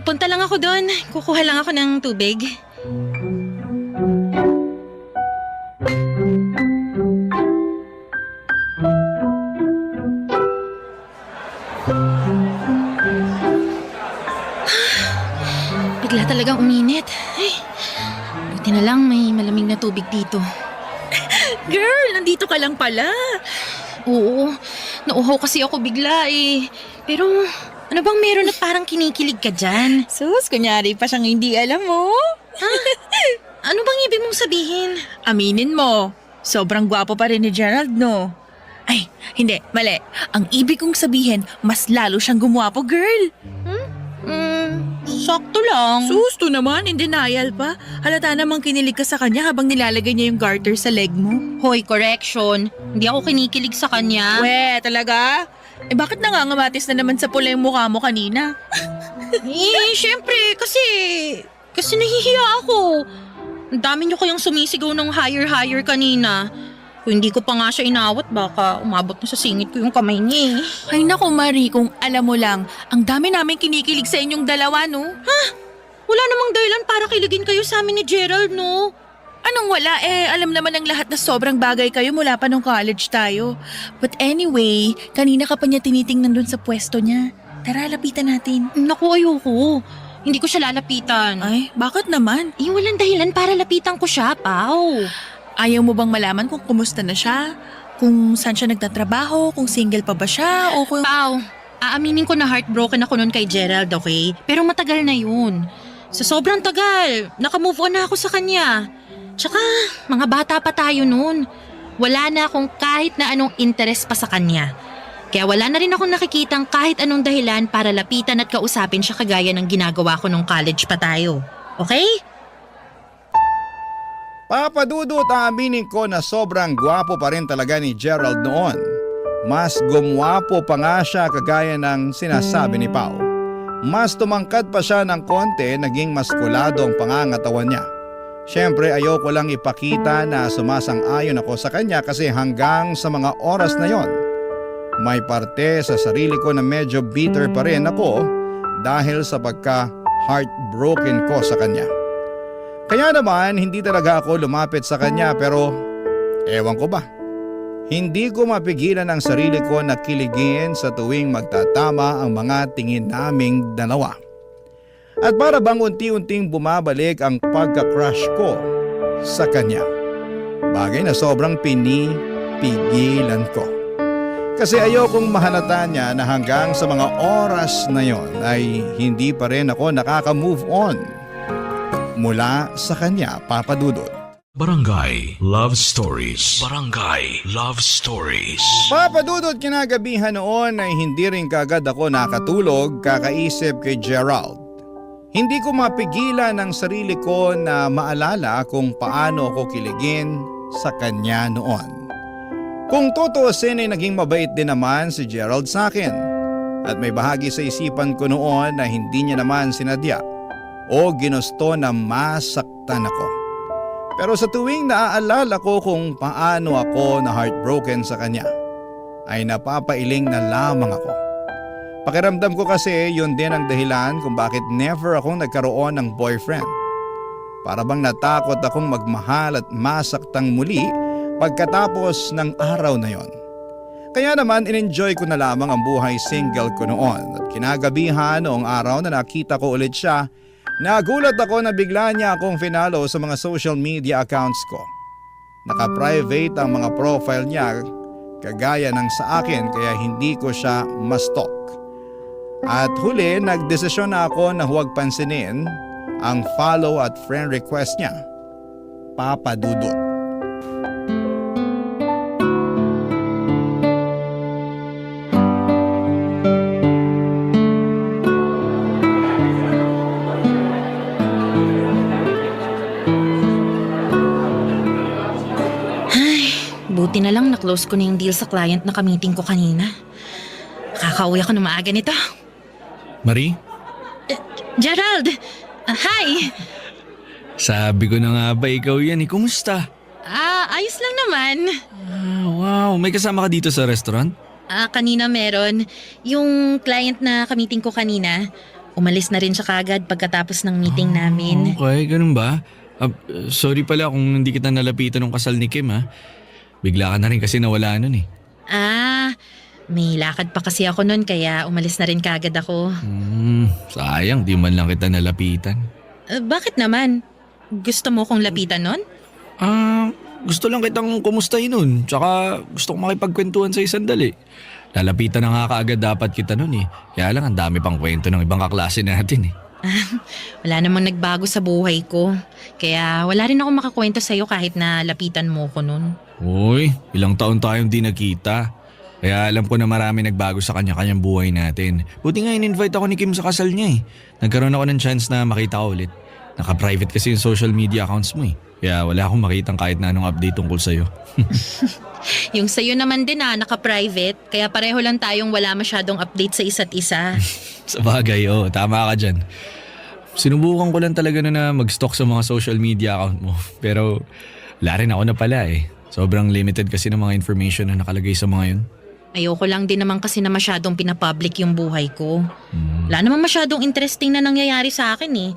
Punta lang ako doon. Kukuha lang ako ng tubig. Bigla talagang uminit. Ay, buti na lang may malamig na tubig dito. Girl, nandito ka lang pala. Oo, nauhaw kasi ako bigla eh. Pero ano bang meron at parang kinikilig ka dyan? Sus, kunyari pa siyang hindi alam mo. Ano bang ibig mong sabihin? Aminin mo, sobrang gwapo pa rin ni Gerald, no? Ay, hindi, mali. Ang ibig kong sabihin, mas lalo siyang gumwapo, girl. Sakto lang. Susto naman, in denial pa. Halata namang kinilig ka sa kanya habang nilalagay niya yung garter sa leg mo. Hoy, correction. Hindi ako kinikilig sa kanya. We, talaga? Eh bakit nangangamatis na naman sa pula yung mukha mo kanina? Syempre, kasi nahihiya ako. Ang dami niyo kayang sumisigaw ng higher kanina. Kung hindi ko pa nga siya inawat, baka umabot na sa singit ko yung kamay niya eh. Ay naku, Marie, kung alam mo lang, ang dami namin kinikilig sa inyong dalawa, no? Wala namang dahilan para kiligin kayo sa amin ni Gerald, no? Anong wala eh, alam naman ng lahat na sobrang bagay kayo mula pa nung college tayo. But anyway, kanina ka pa niya tinitingnan dun sa pwesto niya. Tara, lapitan natin. Naku, ayoko. Hindi ko siya lalapitan. Ay, bakit naman? Walang dahilan para lapitan ko siya, Pao. Ayaw mo bang malaman kung kumusta na siya? Kung saan siya nagtatrabaho? Kung single pa ba siya? O kung... Pao, aaminin ko na heartbroken ako noon kay Gerald, okay? Pero matagal na yun. Sa sobrang tagal, nakamove on na ako sa kanya. Tsaka, mga bata pa tayo noon. Wala na akong kahit na anong interest pa sa kanya. Kaya wala na rin akong nakikitang kahit anong dahilan para lapitan at kausapin siya kagaya ng ginagawa ko nung college pa tayo. Okay? Papadudot, aaminin ko na sobrang gwapo pa rin talaga ni Gerald noon. Mas gumwapo pa nga siya kagaya ng sinasabi ni Pao. Mas tumangkad pa siya ng konti, naging maskulado ang pangangatawan niya. Siyempre ayoko lang ipakita na sumasang-ayon ako sa kanya kasi hanggang sa mga oras na yon, may parte sa sarili ko na medyo bitter pa rin ako dahil sa pagka-heartbroken ko sa kanya. Kaya naman hindi talaga ako lumapit sa kanya pero ewan ko ba, hindi ko mapigilan ang sarili ko na kiligin sa tuwing magtatama ang mga tingin naming dalawa. At para bang unti-unting bumabalik ang pagka-crush ko sa kanya. Bagay na sobrang pinipigilan ko. Kasi ayokong mahalata niya na hanggang sa mga oras na yon ay hindi pa rin ako nakaka-move on mula sa kanya, Papadudot. Barangay Love Stories. Barangay Love Stories. Papadudot, kinagabihan noon ay hindi rin kagad ako nakatulog kakaisip kay Gerald. Hindi ko mapigilan ang sarili ko na maalala kung paano ako kiligin sa kanya noon. Kung tutuusin ay naging mabait din naman si Gerald sa akin. At may bahagi sa isipan ko noon na hindi niya naman sinadya o ginusto na masaktan ako. Pero sa tuwing naaalala ko kung paano ako na heartbroken sa kanya, ay napapailing na lamang ako. Pakiramdam ko kasi yun din ang dahilan kung bakit never akong nagkaroon ng boyfriend. Para bang natakot akong magmahal at masaktang muli pagkatapos ng araw na yon. Kaya naman in-enjoy ko na lamang ang buhay single ko noon at kinagabihan noong araw na nakita ko ulit siya, nagulat ako na bigla niya akong finalo sa mga social media accounts ko. Naka-private ang mga profile niya kagaya ng sa akin kaya hindi ko siya ma-stalk. At huli, nagdesisyon na ako na huwag pansinin ang follow at friend request niya, Papadudot. Buti na lang na-close ko na yung deal sa client na ka-meeting ko kanina. Kakauwi ako na maaga nito. Marie? Gerald! Hi! Sabi ko na nga ba ikaw yan eh, kumusta? Ayos lang naman. Wow, may kasama ka dito sa restaurant? Kanina meron. Yung client na kamiting ko kanina, umalis na rin siya kagad pagkatapos ng meeting namin. Okay, ganun ba? Sorry pala kung hindi kita nalapitan ng kasal ni Kim ha. Bigla ka na rin kasi nawala nun eh. May lakad pa kasi ako nun kaya umalis na rin kagad ako. Sayang, di man lang kita nalapitan. Bakit naman? Gusto mo kong lapitan nun? Gusto lang kitang kumustahin nun. Tsaka gusto kong makipagkwentuhan sa sandali. Lalapitan na nga kaagad dapat kita nun eh. Kaya lang ang dami pang kwento ng ibang kaklase natin eh. Wala namang nagbago sa buhay ko. Kaya wala rin ako makakwento sa'yo kahit na lapitan mo ko nun. Uy, ilang taon tayong di nakita. Kaya alam ko na marami nagbago sa kanya-kanyang buhay natin. Buti nga in-invite ako ni Kim sa kasal niya eh. Nagkaroon ako ng chance na makita ko ulit. Naka-private kasi yung social media accounts mo eh. Kaya wala akong makitang kahit na anong update tungkol sa'yo. Yung sa'yo naman din naka-private. Kaya pareho lang tayong wala masyadong update sa isa't isa. Sa bagay, tama ka dyan. Sinubukan ko lang talaga na mag-stalk sa mga social media account mo. Pero wala rin ako na pala eh. Sobrang limited kasi ng mga information na nakalagay sa mga yun. Ayoko lang din naman kasi na masyadong pinapublic yung buhay ko. Wala naman masyadong interesting na nangyayari sa akin eh.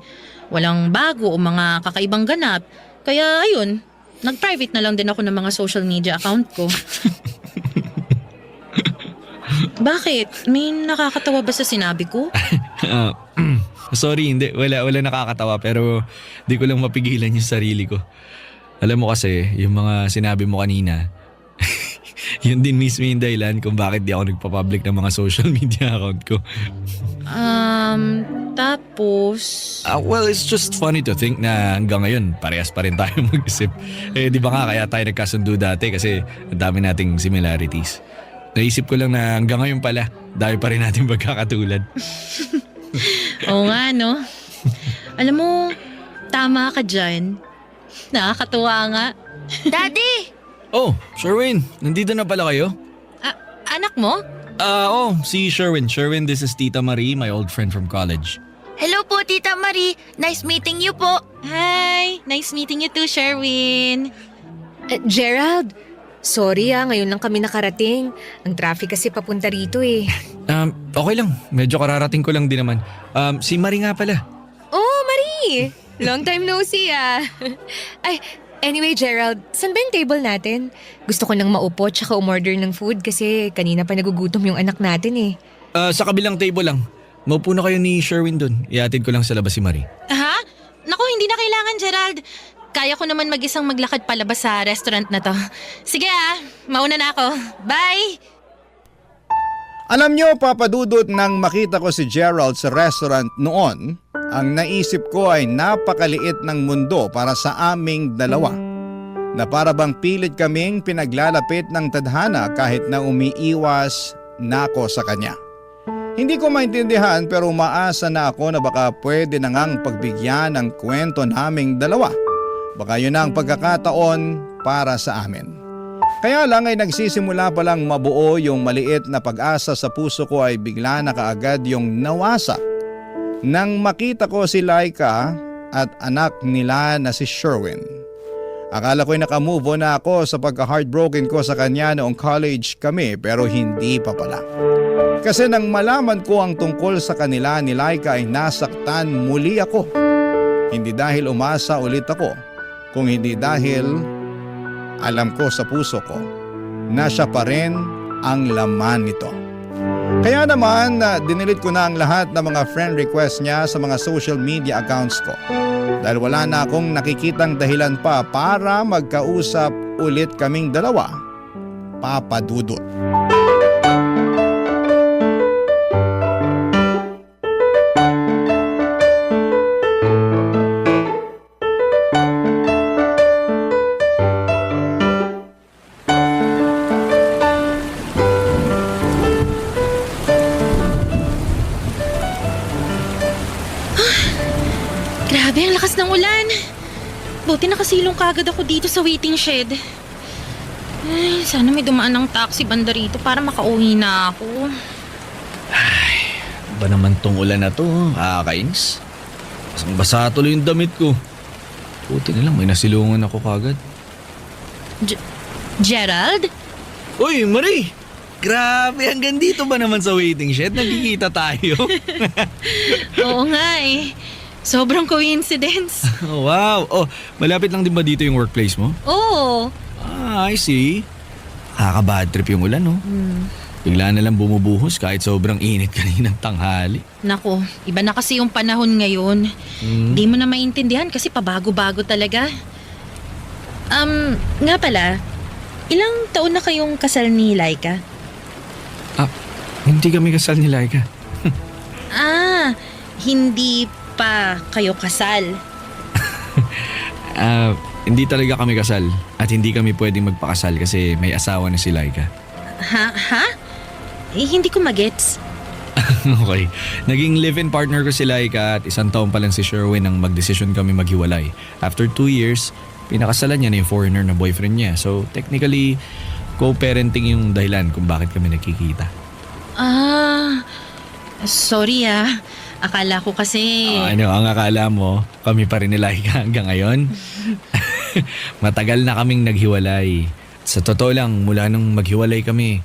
Walang bago o mga kakaibang ganap. Kaya ayun, nag-private na lang din ako ng mga social media account ko. Bakit? May nakakatawa ba sa sinabi ko? Sorry, hindi. Wala nakakatawa pero di ko lang mapigilan yung sarili ko. Alam mo kasi, yung mga sinabi mo kanina, yun din mismo yung dahilan kung bakit di ako nagpa-public ng mga social media account ko. Tapos... well, it's just funny to think na hanggang ngayon parehas pa rin tayo mag-isip. Di ba nga kaya tayo nagkasundo dati kasi ang dami nating similarities. Naisip ko lang na hanggang ngayon pala, dahil pa rin natin magkakatulad. Oo nga, no? Alam mo, tama ka dyan. Nakakatuwa nga. Daddy! Oh, Sherwin, nandito na pala kayo? Anak mo? Si Sherwin. Sherwin, this is Tita Marie, my old friend from college. Hello po, Tita Marie. Nice meeting you po. Hi! Nice meeting you too, Sherwin. Gerald, sorry ngayon lang kami nakarating. Ang traffic kasi papunta rito eh. Okay lang. Medyo kararating ko lang din naman. Si Marie nga pala. Oh, Marie! Long time no see Ay, anyway Gerald, saan ba yung table natin? Gusto ko nang maupo tsaka umorder ng food kasi kanina pa nagugutom yung anak natin eh. Sa kabilang table lang. Maupo na kayo ni Sherwin dun. Iatid ko lang sa labas si Marie. Ha? Naku, hindi na kailangan, Gerald. Kaya ko naman mag-isang maglakad palabas sa restaurant na to. Sige mauna na ako. Bye! Alam nyo, papadudot nang makita ko si Gerald sa restaurant noon, ang naisip ko ay napakaliit ng mundo para sa aming dalawa. Na para bang pilit kaming pinaglalapit ng tadhana kahit na umiiwas na ako sa kanya. Hindi ko maintindihan pero umaasa na ako na baka pwede na ngang pagbigyan ng kwento naming dalawa. Baka yun ang pagkakataon para sa amin. Kaya lang ay nagsisimula pa lang mabuo yung maliit na pag-asa sa puso ko ay bigla na kaagad yung nawasak. Nang makita ko si Laika at anak nila na si Sherwin. Akala ko'y nakamove on na ako sa pagka-heartbroken ko sa kanya noong college kami pero hindi pa pala. Kasi nang malaman ko ang tungkol sa kanila ni Laika ay nasaktan muli ako. Hindi dahil umasa ulit ako, kung hindi dahil alam ko sa puso ko na siya pa rin ang laman nito. Kaya naman dinilit ko na ang lahat ng mga friend request niya sa mga social media accounts ko. Dahil wala na akong nakikitang dahilan pa para magkausap ulit kaming dalawa. Papadudot. Grabe, ang lakas ng ulan. Buti nakasilong kagad ako dito sa waiting shed. Ay, sana may dumaan ng taxi banda rito para makauwi na ako. Ba naman tong ulan na to? Kakainis. Basang basa tuloy yung damit ko. Buti na lang may nasilungan ako kagad. Gerald? Uy, Marie! Grabe, hanggang dito ba naman sa waiting shed? Nagkikita tayo. Oo nga eh. Sobrang coincidence. Oh, wow. Oh, malapit lang din ba dito yung workplace mo? Oo. I see. Nakaka-bad trip yung ulan, no? Bigla na lang bumubuhos kahit sobrang init kaninang tanghali. Nako, iba na kasi yung panahon ngayon. Hindi mo na maintindihan kasi pabago-bago talaga. Nga pala, ilang taon na kayong kasal ni Laika? Hindi kami kasal ni Laika. Hindi pa kayo kasal. Hindi talaga kami kasal at hindi kami pwedeng magpakasal kasi may asawa na si Laika. Ha? Hindi ko magets. Okay. Naging live-in partner ko si Laika at 1 taon pa lang si Sherwin nang magdesisyon kami maghiwalay. After 2 years, pinakasalan niya na yung foreigner na boyfriend niya. So technically, co-parenting yung dahilan kung bakit kami nagkikita. Sorry Akala ko kasi... Ano ang akala mo? Kami pa rin ni Laika hanggang ngayon? Matagal na kaming naghiwalay. Sa totoo lang, mula nung maghiwalay kami,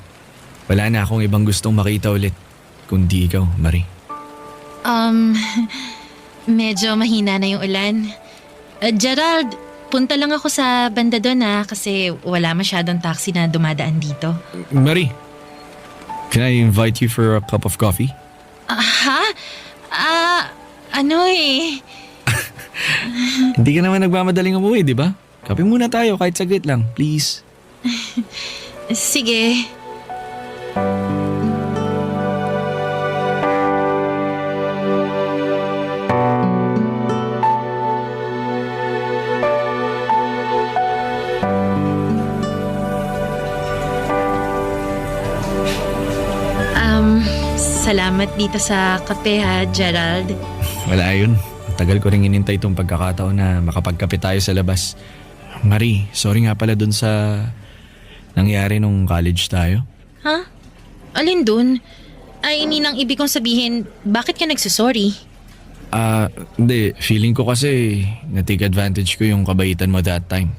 wala na akong ibang gustong makita ulit. Kundi ikaw, Marie. Medyo mahina na yung ulan. Gerald, punta lang ako sa banda doon kasi wala masyadong taxi na dumadaan dito. Marie, can I invite you for a cup of coffee? Hindi ka naman nagmamadaling umuwi, di ba? Kape muna tayo kahit saglit lang, please. Sige. Salamat dito sa kape Gerald. Wala yun. Tagal ko rin inintay itong pagkakataon na makapagkape tayo sa labas. Marie, sorry nga pala dun sa nangyari nung college tayo. Alin dun? Ay, Ninang, ibig kong sabihin, bakit ka nagsasorry? Hindi. Feeling ko kasi na-take advantage ko yung kabaitan mo that time.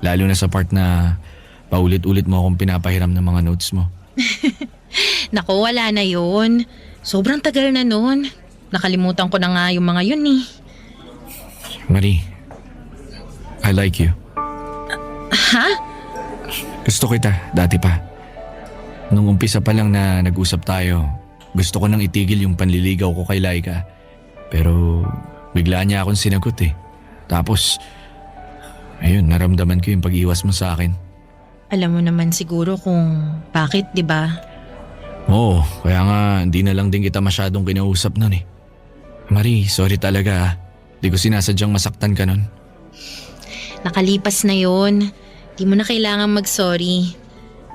Lalo na sa part na paulit-ulit mo akong pinapahiram ng mga notes mo. Naku, wala na yun. Sobrang tagal na nun. Nakalimutan ko na nga yung mga yun eh. Marie, I like you. Gusto kita, dati pa. Nung umpisa pa lang na nag-usap tayo, gusto ko nang itigil yung panliligaw ko kay Laika. Pero bigla niya akong sinagot eh. Tapos, ayun, naramdaman ko yung pag-iwas mo sa akin. Alam mo naman siguro kung bakit, di ba? Oo, kaya nga hindi na lang din kita masyadong kinausap nun eh. Marie, sorry talaga. Di ko sinasadyang masaktan ka nun. Nakalipas na yun. Di mo na kailangan mag-sorry.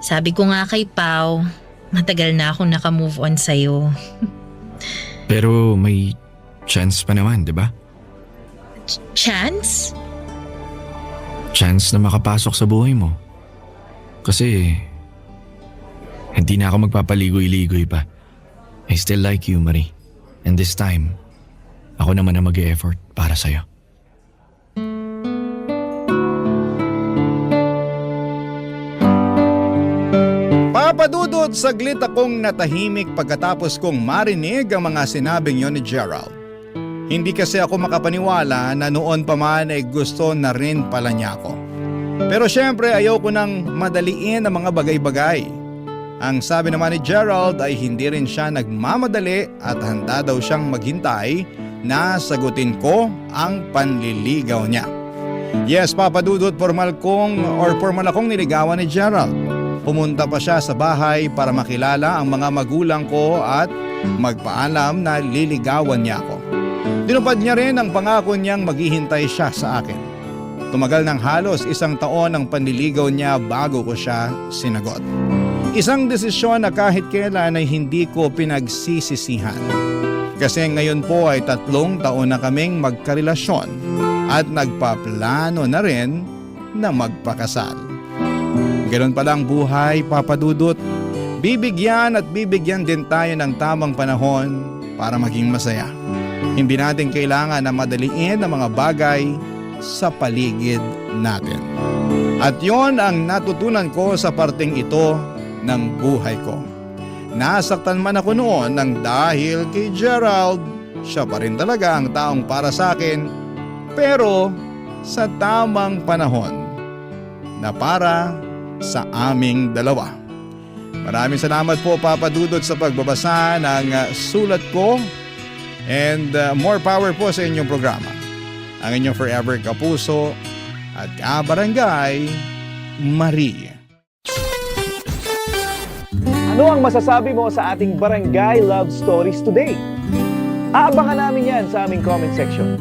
Sabi ko nga kay Pao, matagal na akong naka-move on sa'yo. Pero may chance pa naman, di ba? Chance? Chance na makapasok sa buhay mo. Kasi hindi na ako magpapaligoy-ligoy pa. I still like you, Marie. And this time, ako naman na mag-e-effort para sa'yo. Papadudot, saglit akong natahimik pagkatapos kong marinig ang mga sinabing yon ni Gerald. Hindi kasi ako makapaniwala na noon pa man ay gusto na rin pala niya ako. Pero syempre ayaw ko nang madaliin ang mga bagay-bagay. Ang sabi naman ni Gerald ay hindi rin siya nagmamadali at handa daw siyang maghintay na sagutin ko ang panliligaw niya. Yes, Papadudot, formal akong niligawan ni Gerald. Pumunta pa siya sa bahay para makilala ang mga magulang ko at magpaalam na liligawan niya ako. Tinupad niya rin ang pangako niyang maghihintay siya sa akin. Tumagal ng halos 1 taon ang panliligaw niya bago ko siya sinagot. Isang desisyon na kahit kailan ay hindi ko pinagsisisihan. Kasi ngayon po ay 3 taon na kaming magkarelasyon at nagpaplano na rin na magpakasal. Ganon pala ang buhay, Papadudot. Bibigyan at bibigyan din tayo ng tamang panahon para maging masaya. Hindi natin kailangan na madaliin ang mga bagay sa paligid natin. At yon ang natutunan ko sa parteng ito ng buhay ko. Nasaktan man ako noon nang dahil kay Gerald, siya pa rin talaga ang taong para sa akin, pero sa tamang panahon na para sa aming dalawa. Maraming salamat po Papa Dudut sa pagbabasa ng sulat ko and more power po sa inyong programa. Ang inyong forever kapuso at kabarangay, Marie. Ano ang masasabi mo sa ating Barangay Love Stories today? Aabangan namin yan sa aming comment section.